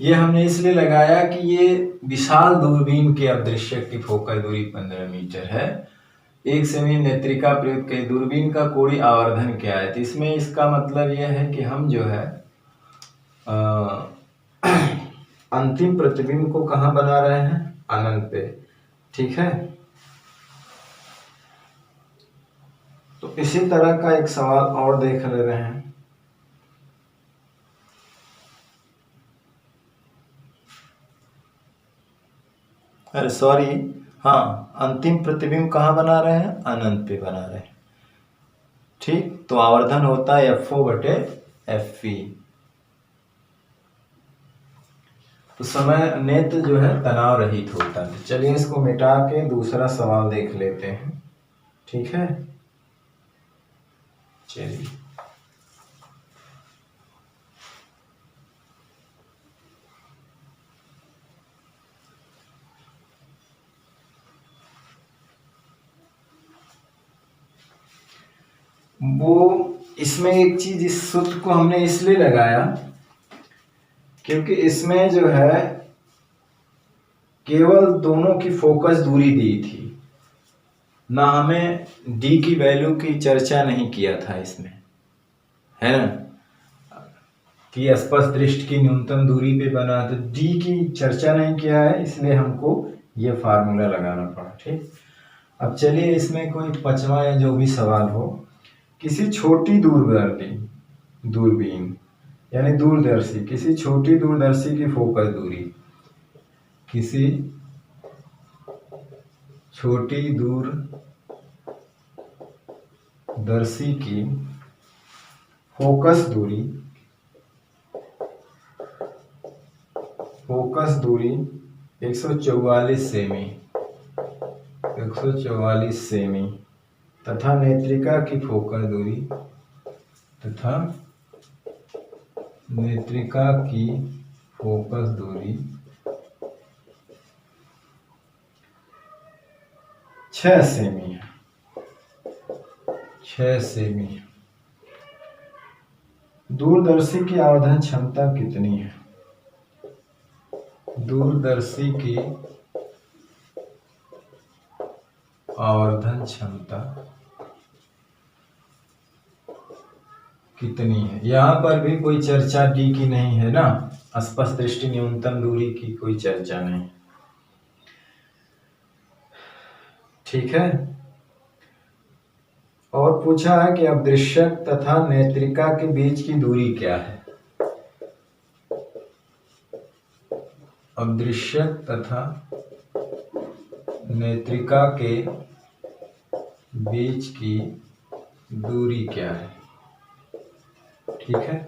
ये हमने इसलिए लगाया कि ये विशाल दूरबीन के अदृश्यक की फोकस दूरी 15 मीटर है। 1 सेमी नेत्रिका प्रयुक्त की दूरबीन का कोणीय आवर्धन क्या है? तो इसमें इसका मतलब यह है कि हम जो है अंतिम प्रतिबिंब को कहाँ बना रहे हैं, अनंत पे। ठीक है। तो इसी तरह का एक सवाल और देख ले रहे हैं। अरे सॉरी, हाँ, अंतिम प्रतिबिंब कहाँ बना रहे हैं, अनंत पे बना रहे हैं। ठीक, तो आवर्धन होता है FO बटे FE। तो समय नेत्र जो है तनाव रहित होता है। चलिए इसको मिटा के दूसरा सवाल देख लेते हैं। ठीक है, चलिए। वो इसमें एक चीज, इस सूत्र को हमने इसलिए लगाया क्योंकि इसमें जो है केवल दोनों की फोकस दूरी दी थी ना, हमें डी की वैल्यू की चर्चा नहीं किया था इसमें, है ना, कि स्पर्श दृष्टि की न्यूनतम दूरी पे बना, तो डी की चर्चा नहीं किया है, इसलिए हमको ये फार्मूला लगाना पड़ा। ठीक, अब चलिए इसमें कोई 5वां या जो भी सवाल हो। किसी छोटी दूरबीन यानी दूरदर्शी, किसी छोटी दूरदर्शी की फोकस दूरी, किसी छोटी दूरदर्शी की फोकस दूरी 144 सेमी, 144 सेमी तथा नेत्रिका की फोकस दूरी तथा नेत्रिका की फोकस दूरी 6 सेमी है, 6 सेमी। दूरदर्शी की आवर्धन क्षमता कितनी है? दूरदर्शी की आवर्धन क्षमता कितनी है? यहाँ पर भी कोई चर्चा डी की नहीं है ना, स्पष्ट दृष्टि न्यूनतम दूरी की कोई चर्चा नहीं। ठीक है। और पूछा है कि अदृश्यक तथा नेत्रिका के बीच की दूरी क्या है? अदृश्यक तथा नेत्रिका के बीच की दूरी क्या है? ठीक है।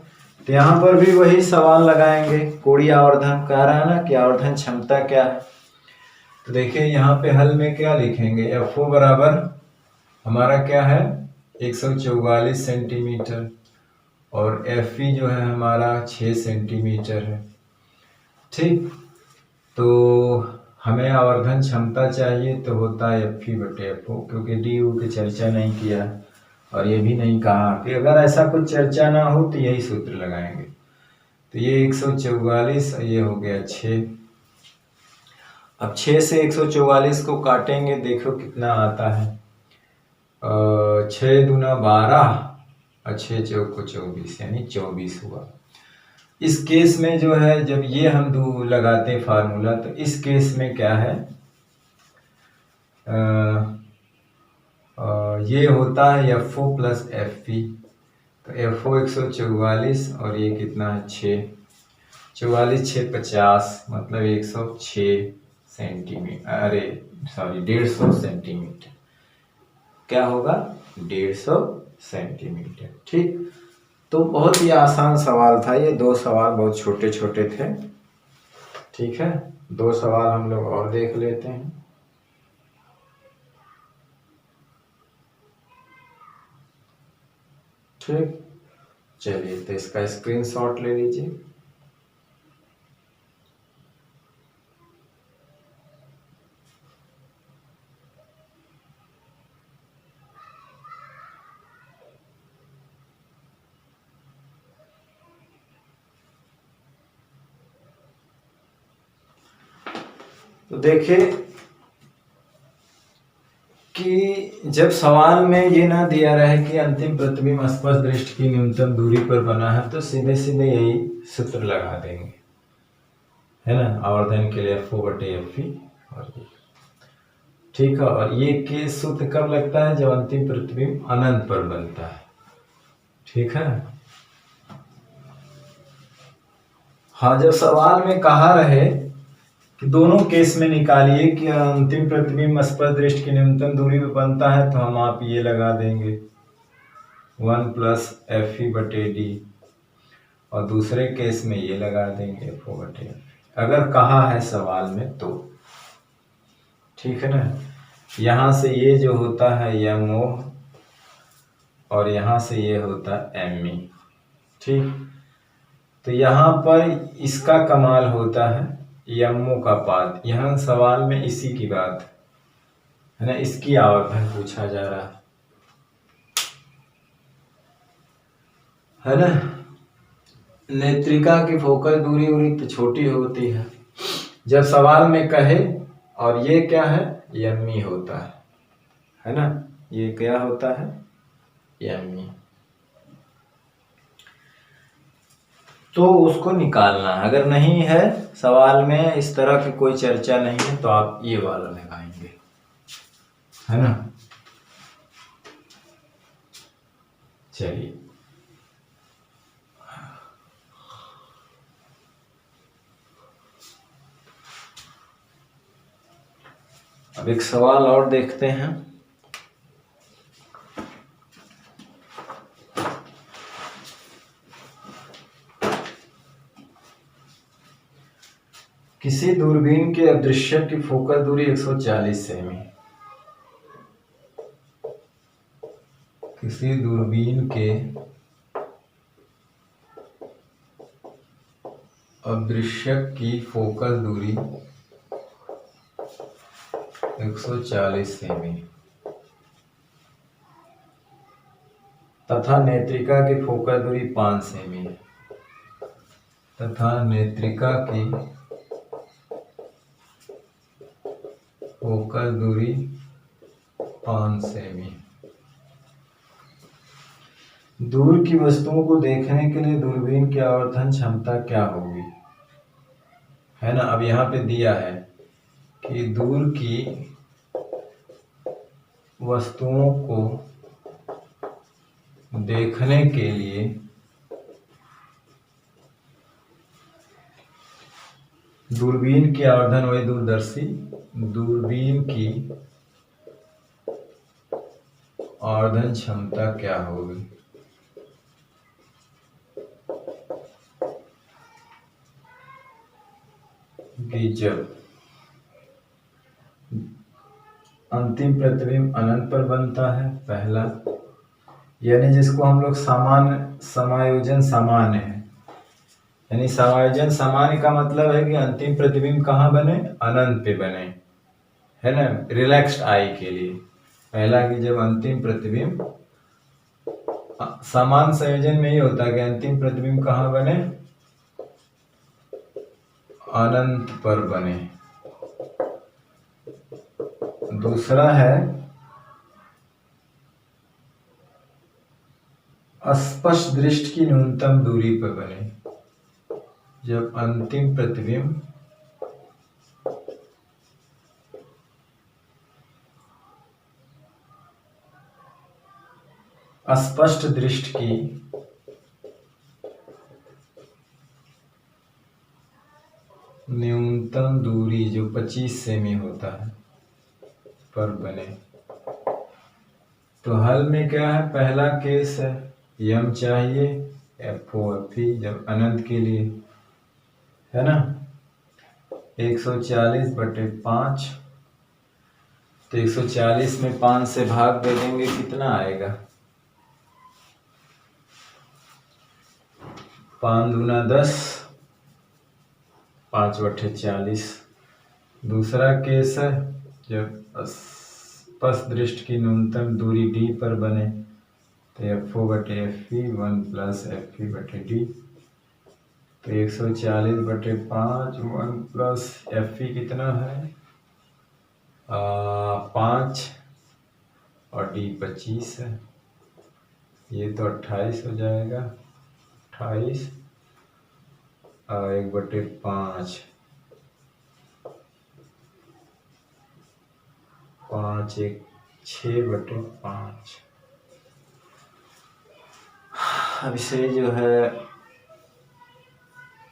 तो यहाँ पर भी वही सवाल लगाएंगे, कोणीय आवर्धन कह रहा है ना कि आवर्धन क्षमता क्या है। तो देखिए यहाँ पे हल में क्या लिखेंगे, FO बराबर हमारा क्या है 144 सेंटीमीटर और FE जो है हमारा 6 सेंटीमीटर है। ठीक, तो हमें आवर्धन क्षमता चाहिए तो होता है FE/FO, क्योंकि DU की चर्चा नहीं किया और ये भी नहीं कहा कि अगर ऐसा कुछ चर्चा ना हो तो यही सूत्र लगाएंगे। तो ये 144 ये हो गया 6। अब 6 से 144 को काटेंगे, देखो कितना आता है। 6 दूना 12 और 6 चौको 24 यानी 24 हुआ। इस केस में जो है जब ये हम दो लगाते हैं फार्मूला, तो इस केस में क्या है ये होता है FO प्लस FE। तो FO 144 और ये कितना है 6, 44 6 50 मतलब 106 सेंटीमीटर, अरे सॉरी 150 सेंटीमीटर। क्या होगा 150 सेंटीमीटर। ठीक, तो बहुत ही आसान सवाल था ये, 2 सवाल बहुत छोटे छोटे थे। ठीक है, 2 सवाल हम लोग और देख लेते हैं। ठीक, चलिए तो इसका स्क्रीनशॉट ले लीजिए। तो देखिए कि जब सवाल में ये ना दिया रहे कि अंतिम प्रतिबिंब स्पर्श दृष्टि की न्यूनतम दूरी पर बना है, तो सीधे सीधे यही सूत्र लगा देंगे, है ना, आवर्धन के लिए FO/FE। और ठीक है, और ये केस सूत्र कब लगता है जब अंतिम प्रतिबिंब अनंत पर बनता है। ठीक है, हाँ, जब सवाल में कहा रहे कि दोनों केस में निकालिए कि अंतिम प्रतिबिंब स्पर्श दृष्टि की न्यूनतम दूरी पर बनता है, तो हम आप ये लगा देंगे 1 प्लस FE/D, और दूसरे केस में ये लगा देंगे FO/FE, अगर कहा है सवाल में तो। ठीक है ना, यहाँ से ये जो होता है MO और यहाँ से ये होता है ME। ठीक, तो यहाँ पर इसका कमाल होता है MO का पाद, यहाँ सवाल में इसी की बात है ना, इसकी आवर्धन पूछा जा रहा है ना। नेत्रिका की फोकस दूरी उरी तो छोटी होती है जब सवाल में कहे, और ये क्या है ME होता है ना, ये क्या होता है ME, तो उसको निकालना है। अगर नहीं है सवाल में इस तरह की कोई चर्चा नहीं है तो आप ये वाला लगाएंगे, है ना। चलिए अब एक सवाल और देखते हैं। किसी दूरबीन के अदृश्य की फोकस दूरी 140 सेमी। किसी दूरबीन के अदृश्य की फोकस दूरी 140 सेमी तथा नेत्रिका की फोकस दूरी 5 सेमी है। तथा नेत्रिका की फोकस दूरी 5 सेमी। दूर की वस्तुओं को देखने के लिए दूरबीन की आवर्धन क्षमता क्या होगी, है ना। अब यहाँ पे दिया है कि दूर की वस्तुओं को देखने के लिए दूरबीन की आवर्धन वही दूरदर्शी, दूरबीन की आवर्धन क्षमता क्या होगी। कि जब अंतिम प्रतिबिंब अनंत पर बनता है, पहला, यानी जिसको हम लोग सामान्य समायोजन सामान्य है, यानी समायोजन सामान्य का मतलब है कि अंतिम प्रतिबिंब कहाँ बने, अनंत पे बने, है ना, रिलैक्स्ड आई के लिए। पहला कि जब अंतिम प्रतिबिंब, समान संयोजन में ही होता है कि अंतिम प्रतिबिंब कहाँ बने, अनंत पर बने। दूसरा है स्पष्ट दृष्टि की न्यूनतम दूरी पर बने। जब अंतिम प्रतिबिंब स्पष्ट दृष्टि की न्यूनतम दूरी जो 25 सेमी होता है पर बने। तो हल में क्या है, पहला केस है यम चाहिए, FOFE जब अनंत के लिए, है ना, 140/5। तो 140 में 5 से भाग दे देंगे, कितना आएगा, 5 दूना 10, 5/40। दूसरा केस है जब स्पष्ट दृष्टि की न्यूनतम दूरी D पर बने, तो FO/FE 1 + FE/D। तो 140/5 1 + FE कितना है, 5 और D 25 है, ये तो 28 हो जाएगा, 28 और 1/5, 5 1 6/5। अब इसे जो है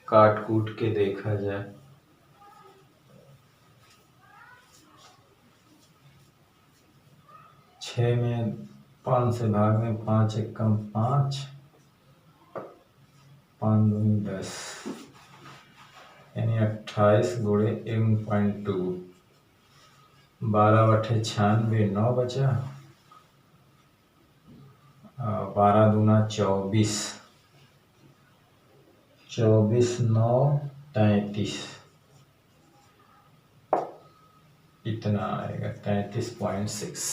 काट कूट के देखा जाए, 6 में 5 से भाग में 5 1 कम 5, 5 दूनी 10, यानी 28 गुणे 1.2, 12/96 9 बचा, 12 दूना 24, 24 9 33, इतना आएगा 33.6।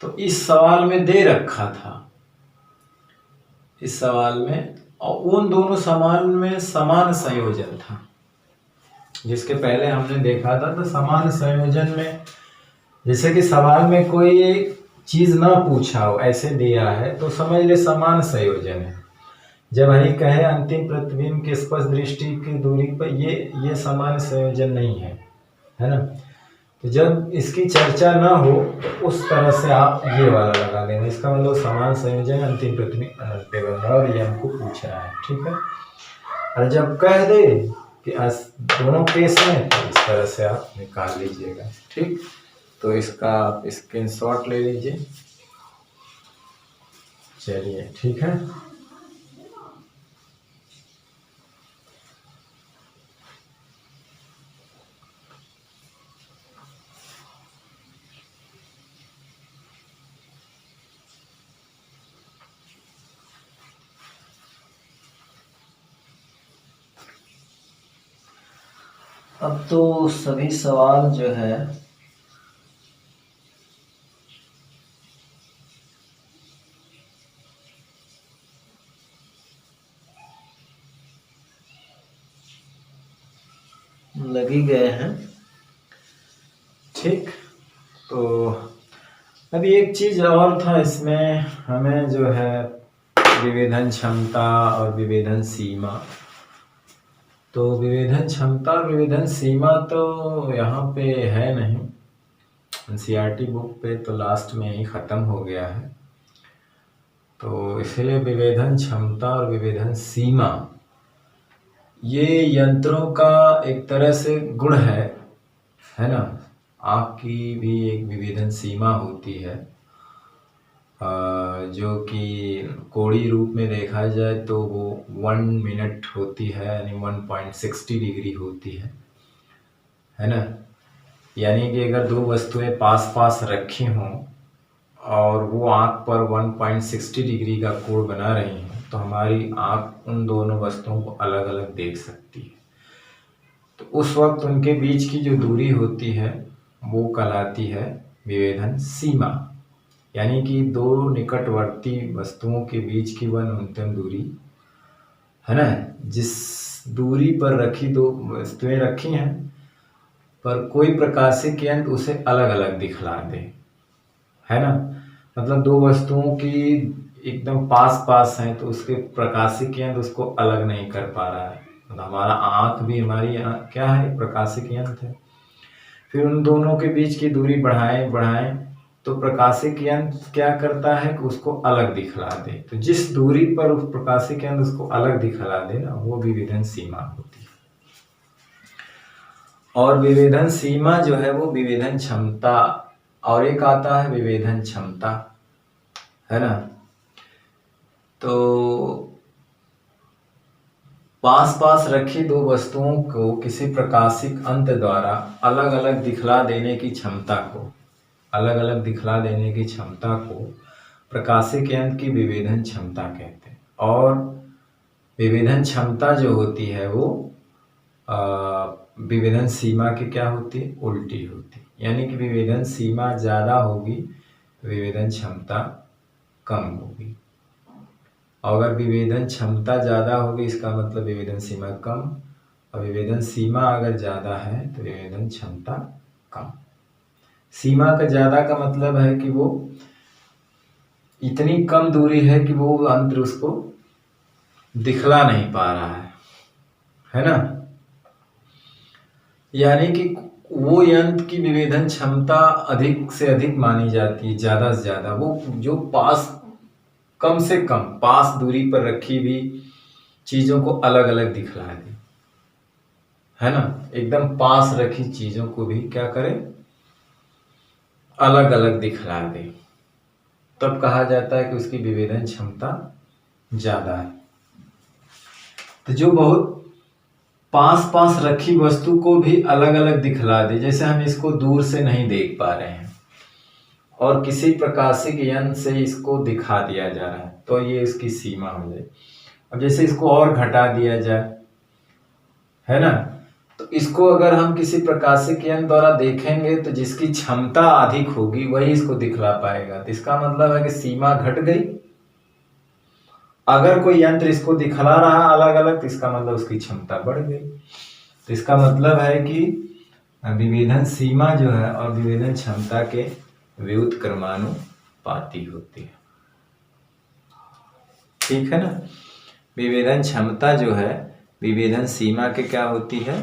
तो इस सवाल में दे रखा था, इस सवाल में, और उन दोनों समान में समान संयोजन था, जिसके पहले हमने देखा था। तो समान संयोजन में जैसे कि सवाल में कोई एक चीज ना पूछा हो, ऐसे दिया है, तो समझ ले समान संयोजन है। जब वही कहे अंतिम प्रतिबिंब की स्पष्ट दृष्टि की दूरी पर, ये समान संयोजन नहीं है, है ना। तो जब इसकी चर्चा ना हो तो उस तरह से आप ये वाला लगा लेना, इसका मतलब समान संयोजन अंतिम प्रतिबिंब अनंत पे बन रहा है, और ये हमको पूछ रहा है, ठीक है। और जब कह दे कि दोनों केस में, तो इस तरह से आप निकाल लीजिएगा, ठीक। तो इसका आप स्क्रीनशॉट ले लीजिए, चलिए ठीक है। अब तो सभी सवाल जो है लग ही गए हैं। ठीक, तो अभी एक चीज और था इसमें, हमें जो है विभेदन क्षमता और विभेदन सीमा। तो विभेदन क्षमता और विभेदन सीमा तो यहाँ पे है नहीं, एनसीईआरटी बुक पे तो लास्ट में ही ख़त्म हो गया है। तो इसलिए विभेदन क्षमता और विभेदन सीमा ये यंत्रों का एक तरह से गुण है ना। आँख की भी एक विभेदन सीमा होती है, जो कि कोणीय रूप में देखा जाए तो वो 1 मिनट होती है, यानी 1.60 डिग्री होती है ना। यानी कि अगर दो वस्तुएं पास पास रखी हों और वो आँख पर 1.60 डिग्री का कोण बना रही हैं, तो हमारी आँख उन दोनों वस्तुओं को अलग अलग देख सकती है। तो उस वक्त उनके बीच की जो दूरी होती है वो कहलाती है विभेदन सीमा। यानी कि दो निकटवर्ती वस्तुओं के बीच की वह न्यूनतम दूरी है ना, जिस दूरी पर रखी दो वस्तुएं रखी हैं पर कोई प्रकाशीय यंत्र उसे अलग अलग दिखला दे, है ना। मतलब दो वस्तुओं की एकदम पास पास हैं तो उसके प्रकाशीय यंत्र उसको अलग नहीं कर पा रहा है। मतलब हमारा आँख भी, हमारी क्या है, प्रकाशिक यंत्र है। फिर उन दोनों के बीच की दूरी बढ़ाएं बढ़ाएं तो प्रकाशिक यंत्र क्या करता है कि उसको अलग दिखला दे। तो जिस दूरी पर उस प्रकाशिक यंत्र उसको अलग दिखला दे ना, वो विभेदन सीमा होती है। और विभेदन सीमा जो है वो विभेदन क्षमता, और एक आता है विभेदन क्षमता, है ना। तो पास पास रखी दो वस्तुओं को किसी प्रकाशिक अंत द्वारा अलग अलग दिखला देने की क्षमता को, अलग अलग दिखला देने की क्षमता को प्रकाशिक यंत्र की विभेदन क्षमता कहते हैं। और विभेदन क्षमता जो होती है वो विभेदन सीमा की क्या होती है, उल्टी होती है। यानी कि विभेदन सीमा ज़्यादा होगी, विभेदन क्षमता कम होगी। अगर विभेदन क्षमता ज़्यादा होगी इसका मतलब विभेदन सीमा कम, और विभेदन सीमा अगर ज़्यादा है तो विभेदन क्षमता कम। सीमा का ज़्यादा का मतलब है कि वो इतनी कम दूरी है कि वो अंतर उसको दिखला नहीं पा रहा है ना। यानी कि वो यंत्र की विभेदन क्षमता अधिक से अधिक मानी जाती है, ज़्यादा से ज़्यादा। वो जो पास, कम से कम पास दूरी पर रखी हुई चीज़ों को अलग अलग दिखला दे, है ना। एकदम पास रखी चीज़ों को भी क्या करे, अलग अलग दिखला दे, तब कहा जाता है कि उसकी विभेदन क्षमता ज़्यादा है। तो जो बहुत पास पास रखी वस्तु को भी अलग अलग दिखला दे, जैसे हम इसको दूर से नहीं देख पा रहे हैं और किसी प्रकाशिक यंत्र से इसको दिखा दिया जा रहा है, तो ये इसकी सीमा हो जाए। अब जैसे इसको और घटा दिया जाए, है ना, तो इसको अगर हम किसी प्रकाशिक यंत्र द्वारा देखेंगे तो जिसकी क्षमता अधिक होगी वही इसको दिखला पाएगा। तो इसका मतलब है कि सीमा घट गई। अगर कोई यंत्र इसको दिखला रहा अलग अलग तो इसका मतलब उसकी क्षमता बढ़ गई। तो इसका मतलब है कि विभेदन सीमा जो है और विभेदन क्षमता के व्युत्क्रमानुपाती होती है, ठीक है ना। विभेदन क्षमता जो है विभेदन सीमा के क्या होती है,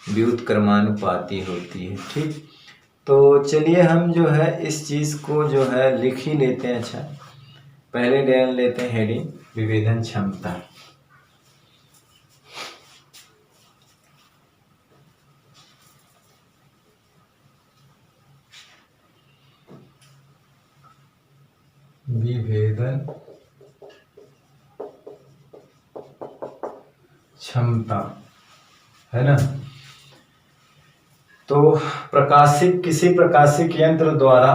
व्युत्क्रमानुपाती होती है, ठीक। तो चलिए हम जो है इस चीज़ को जो है लिख ही लेते हैं। अच्छा, पहले डाल लेते हैं हेडिंग विभेदन क्षमता। विभेदन क्षमता, है ना। तो किसी प्रकाशिक यंत्र द्वारा,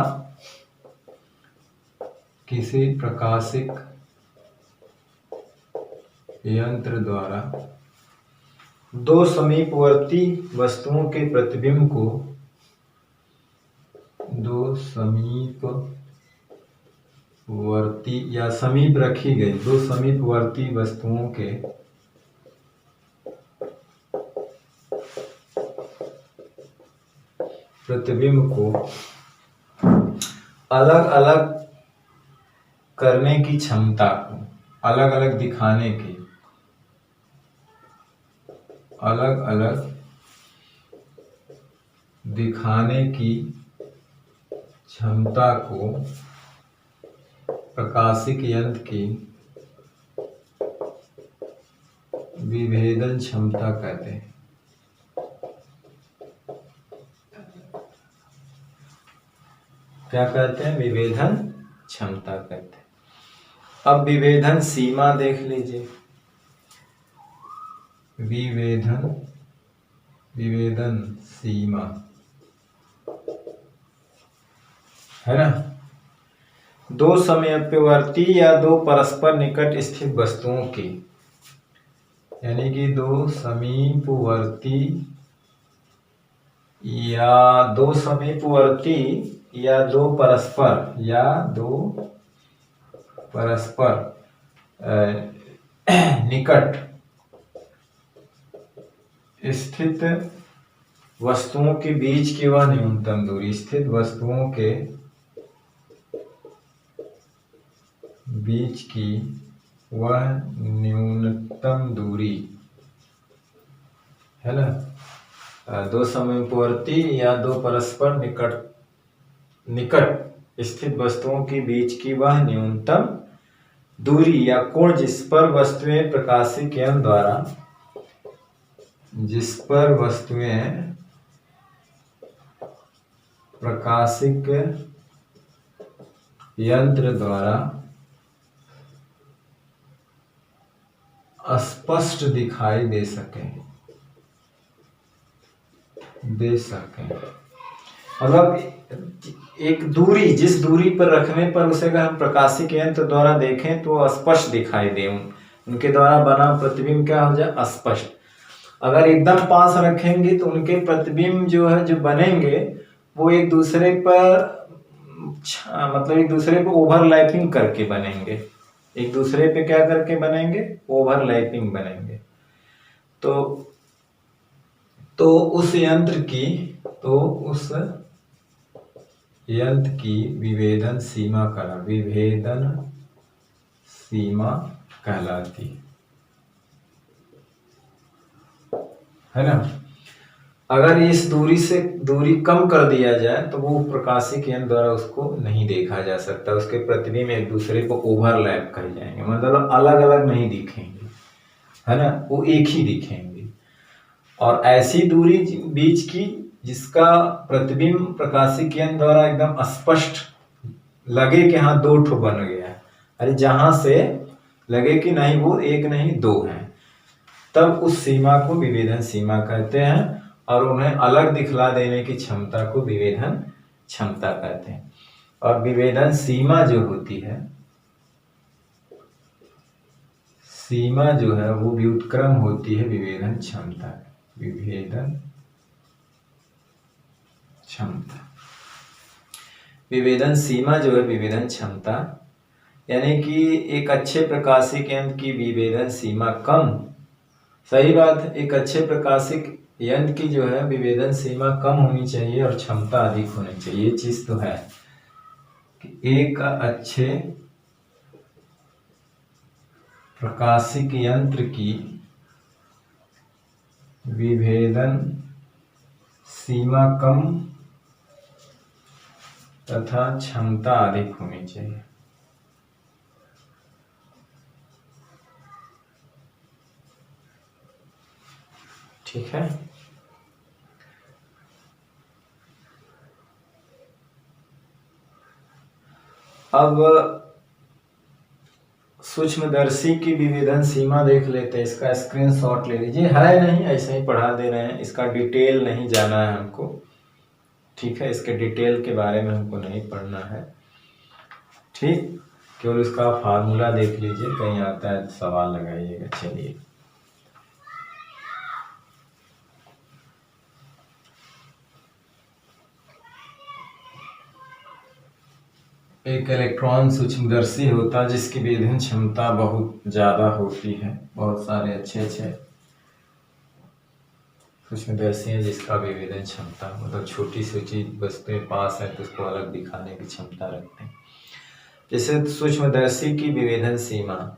किसी प्रकाशिक यंत्र द्वारा दो समीपवर्ती वस्तुओं के प्रतिबिंब को दो समीपवर्ती या समीप रखी गई दो समीपवर्ती वस्तुओं के प्रतिबिंब को अलग अलग करने की क्षमता को अलग अलग दिखाने की अलग अलग दिखाने की क्षमता को प्रकाशिक यंत्र की विभेदन क्षमता कहते हैं। क्या कहते हैं? विभेदन क्षमता कहते हैं। अब विभेदन सीमा देख लीजिए। विभेदन सीमा है ना, दो समीपवर्ती या दो परस्पर निकट स्थित वस्तुओं की, यानी कि दो समीपवर्ती या दो परस्पर निकट स्थित वस्तुओं के बीच की वह न्यूनतम दूरी, स्थित वस्तुओं के बीच की वह न्यूनतम दूरी है ना, दो समीपवर्ती या दो परस्पर निकट स्थित वस्तुओं के बीच की वह न्यूनतम दूरी या कोण जिस पर वस्तुएं प्रकाशिक यंत्र द्वारा स्पष्ट दिखाई दे सके। मतलब एक दूरी, जिस दूरी पर रखने पर उसे अगर हम प्रकाशिक यंत्र द्वारा देखें तो स्पष्ट दिखाई दे, उनके द्वारा बना प्रतिबिंब क्या हो जाए? स्पष्ट। अगर एकदम पास रखेंगे तो उनके प्रतिबिंब जो बनेंगे वो एक दूसरे पर ओवरलैपिंग करके बनेंगे, एक दूसरे पे क्या करके बनेंगे? ओवरलैपिंग बनेंगे। तो उस यंत्र की विभेदन सीमा कहलाती है ना। अगर इस दूरी कम कर दिया जाए तो वो प्रकाशिक यंत्र द्वारा उसको नहीं देखा जा सकता, उसके प्रतिबिंब एक दूसरे को ओवरलैप कर जाएंगे, मतलब अलग अलग नहीं दिखेंगे, है ना, वो एक ही दिखेंगे। और ऐसी दूरी बीच की जिसका प्रतिबिंब प्रकाशिक यंत्र द्वारा एकदम स्पष्ट लगे कि हाँ दो ठो बन गया है, अरे जहां से लगे कि नहीं वो एक नहीं दो है, तब उस सीमा को विभेदन सीमा कहते हैं। और उन्हें अलग दिखला देने की क्षमता को विभेदन क्षमता कहते हैं। और विभेदन सीमा जो होती है, सीमा जो है वो व्युत्क्रम होती है विभेदन क्षमता। विभेदन सीमा जो है विभेदन क्षमता, यानी कि एक अच्छे प्रकाशिक यंत्र की विभेदन सीमा कम, सही बात है, एक अच्छे प्रकाशिक यंत्र की जो है विभेदन सीमा कम होनी चाहिए और क्षमता अधिक होनी चाहिए। ये चीज तो है कि एक अच्छे प्रकाशिक यंत्र की विभेदन सीमा कम तथा क्षमता अधिक होनी चाहिए। ठीक है। अब सूक्ष्मदर्शी की विभेदन सीमा देख लेते हैं। इसका स्क्रीनशॉट ले लीजिए, है नहीं ऐसे ही पढ़ा दे रहे हैं, इसका डिटेल नहीं जाना है हमको, ठीक है, इसके डिटेल के बारे में हमको नहीं पढ़ना है, ठीक, केवल इसका फार्मूला देख लीजिए, कहीं आता है तो सवाल लगाइएगा। चलिए, एक इलेक्ट्रॉन सूक्ष्मदर्शी होता है जिसकी विभेदन क्षमता बहुत ज़्यादा होती है। बहुत सारे अच्छे अच्छे सूक्ष्मदर्शी हैं जिसका विभेदन क्षमता मतलब छोटी सी चीज वस्तुएं पास है तो उसको अलग दिखाने की क्षमता रखते हैं। जैसे सूक्ष्मदर्शी की विभेदन सीमा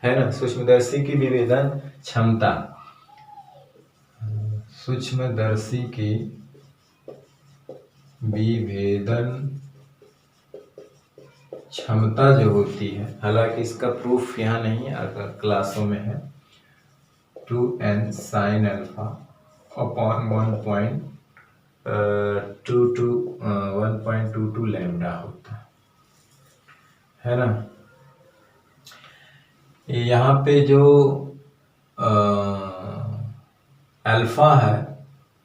है ना, सूक्ष्मदर्शी की विभेदन क्षमता, सूक्ष्मदर्शी की विभेदन क्षमता जो होती है, हालांकि इसका प्रूफ यहाँ नहीं है, अगर क्लासों में है 2n sin alpha upon 1.22 lambda होता है ना। यहाँ पे जो अल्फा है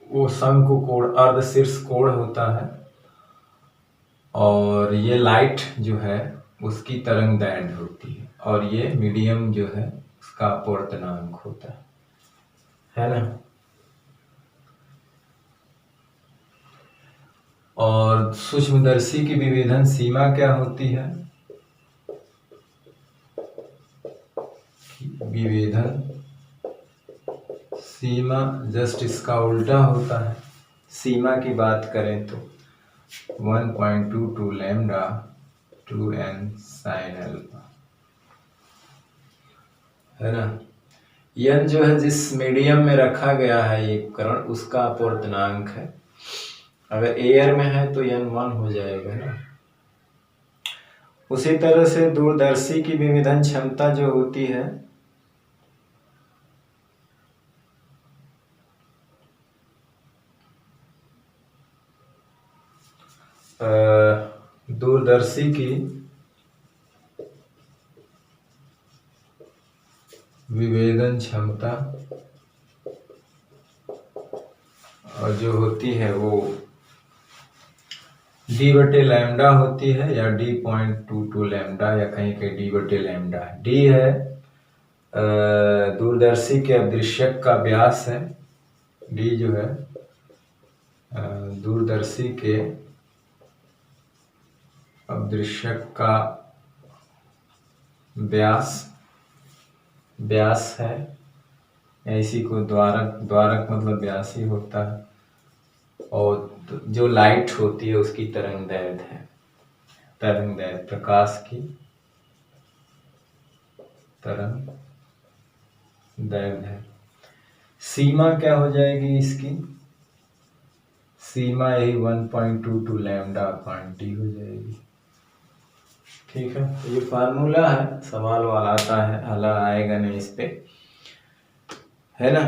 वो शंकु कोण अर्ध शीर्ष कोण होता है, और ये लाइट जो है उसकी तरंग दैर्ध्य होती है, और ये मीडियम जो है उसका अपवर्तनांक होता है ना। और सूक्ष्मदर्शी की विभेदन सीमा क्या होती है? विभेदन सीमा जस्ट इसका उल्टा होता है। सीमा की बात करें तो 1.22 लैम्डा 2n sin अल्फा है ना। यन जो है जिस मीडियम में रखा गया है ये उपकरण उसका अपवर्तनांक है। अगर एयर में है तो यन 1 हो जाएगा ना। उसी तरह से दूरदर्शी की विभेदन क्षमता जो होती है दूरदर्शी की विभेदन क्षमता और जो होती है वो d बटे लैम्डा होती है, या d.22 लैम्डा, या कहीं कहीं d बटे लैम्डा। d है दूरदर्शी के अदृश्यक का व्यास है। d जो है दूरदर्शी के अदृश्यक का व्यास है, इसी को द्वारक मतलब व्यास ही होता है। और जो लाइट होती है उसकी तरंग दैर्ध्य है, तरंग दैर्ध्य प्रकाश की तरंग दैर्ध्य है। सीमा क्या हो जाएगी इसकी? सीमा यही 1.22 लैम्डा अपॉन टी हो जाएगी। ठीक है, तो ये फार्मूला है, सवाल वाला आता है, हल आएगा नहीं इस पे, है ना।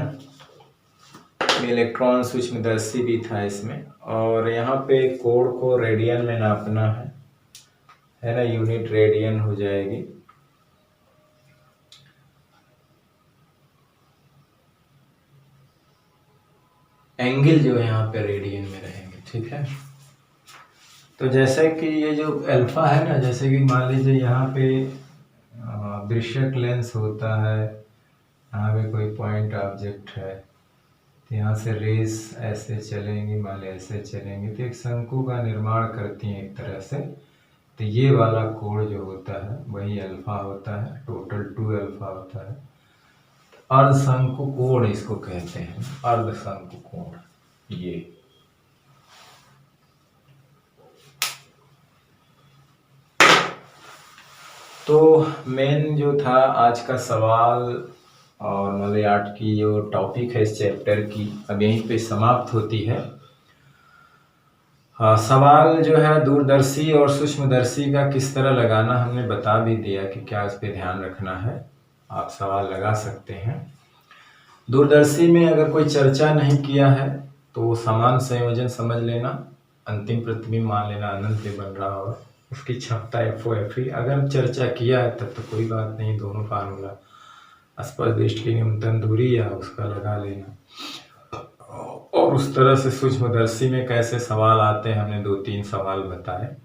इलेक्ट्रॉन सूक्ष्मदर्शी भी था इसमें, और यहाँ पे कोण को रेडियन में नापना है ना, यूनिट रेडियन हो जाएगी। एंगल जो है यहाँ पे रेडियन में रहेंगे। ठीक है, तो जैसे कि ये जो अल्फा है ना, जैसे कि मान लीजिए यहाँ पे दृश्यक लेंस होता है, यहाँ पे कोई पॉइंट ऑब्जेक्ट है, तो यहाँ से रेस ऐसे चलेंगी, मान लीजिए ऐसे चलेंगी तो एक शंकु का निर्माण करती हैं एक तरह से। तो ये वाला कोण जो होता है वही अल्फा होता है, टोटल 2 अल्फा होता है। अर्धशंकु कोण इसको कहते हैं, अर्धशंकु कोण। ये तो मेन जो था आज का सवाल और मतलब आर्ट की जो टॉपिक है इस चैप्टर की, अब यहीं पे समाप्त होती है। हाँ, सवाल जो है दूरदर्शी और सूक्ष्मदर्शी का किस तरह लगाना हमने बता भी दिया कि क्या इस पे ध्यान रखना है, आप सवाल लगा सकते हैं। दूरदर्शी में अगर कोई चर्चा नहीं किया है तो समान संयोजन समझ लेना, अंतिम प्रतिबिंब मान लेना अनंत पे बन रहा होगा, उसकी क्षमता FO FE। अगर चर्चा किया है तब तो कोई बात नहीं, दोनों फार्मूला स्पर्शदृष्टि की न्यूनतम दूरी या उसका लगा लेना। और उस तरह से सूक्ष्मदर्शी में कैसे सवाल आते हैं हमने 2-3 सवाल बताए,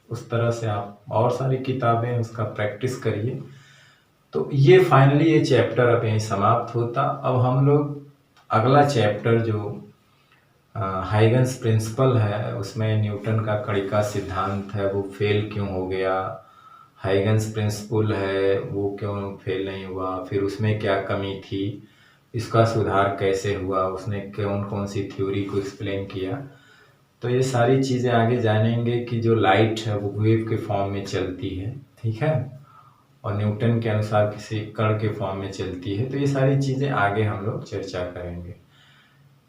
उस तरह से आप और सारी किताबें उसका प्रैक्टिस करिए। तो ये फाइनली ये चैप्टर अब यहीं समाप्त होता। अब हम लोग अगला चैप्टर जो हाइगन्स प्रिंसिपल है, उसमें न्यूटन का कड़ी का सिद्धांत है वो फेल क्यों हो गया, हाइगन्स प्रिंसिपल है वो क्यों फेल नहीं हुआ, फिर उसमें क्या कमी थी, इसका सुधार कैसे हुआ, उसने कौन कौन सी थ्योरी को एक्सप्लेन किया। तो ये सारी चीज़ें आगे जानेंगे कि जो लाइट है वो वेव के फॉर्म में चलती है, ठीक है, और न्यूटन के अनुसार किसी कण के फॉर्म में चलती है। तो ये सारी चीज़ें आगे हम लोग चर्चा करेंगे।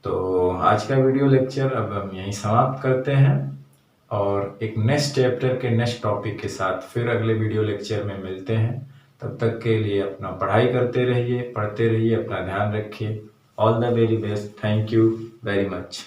तो आज का वीडियो लेक्चर अब हम यहीं समाप्त करते हैं और एक नेक्स्ट चैप्टर के नेक्स्ट टॉपिक के साथ फिर अगले वीडियो लेक्चर में मिलते हैं। तब तक के लिए अपना पढ़ाई करते रहिए, पढ़ते रहिए, अपना ध्यान रखिए। All the very best. Thank you very much.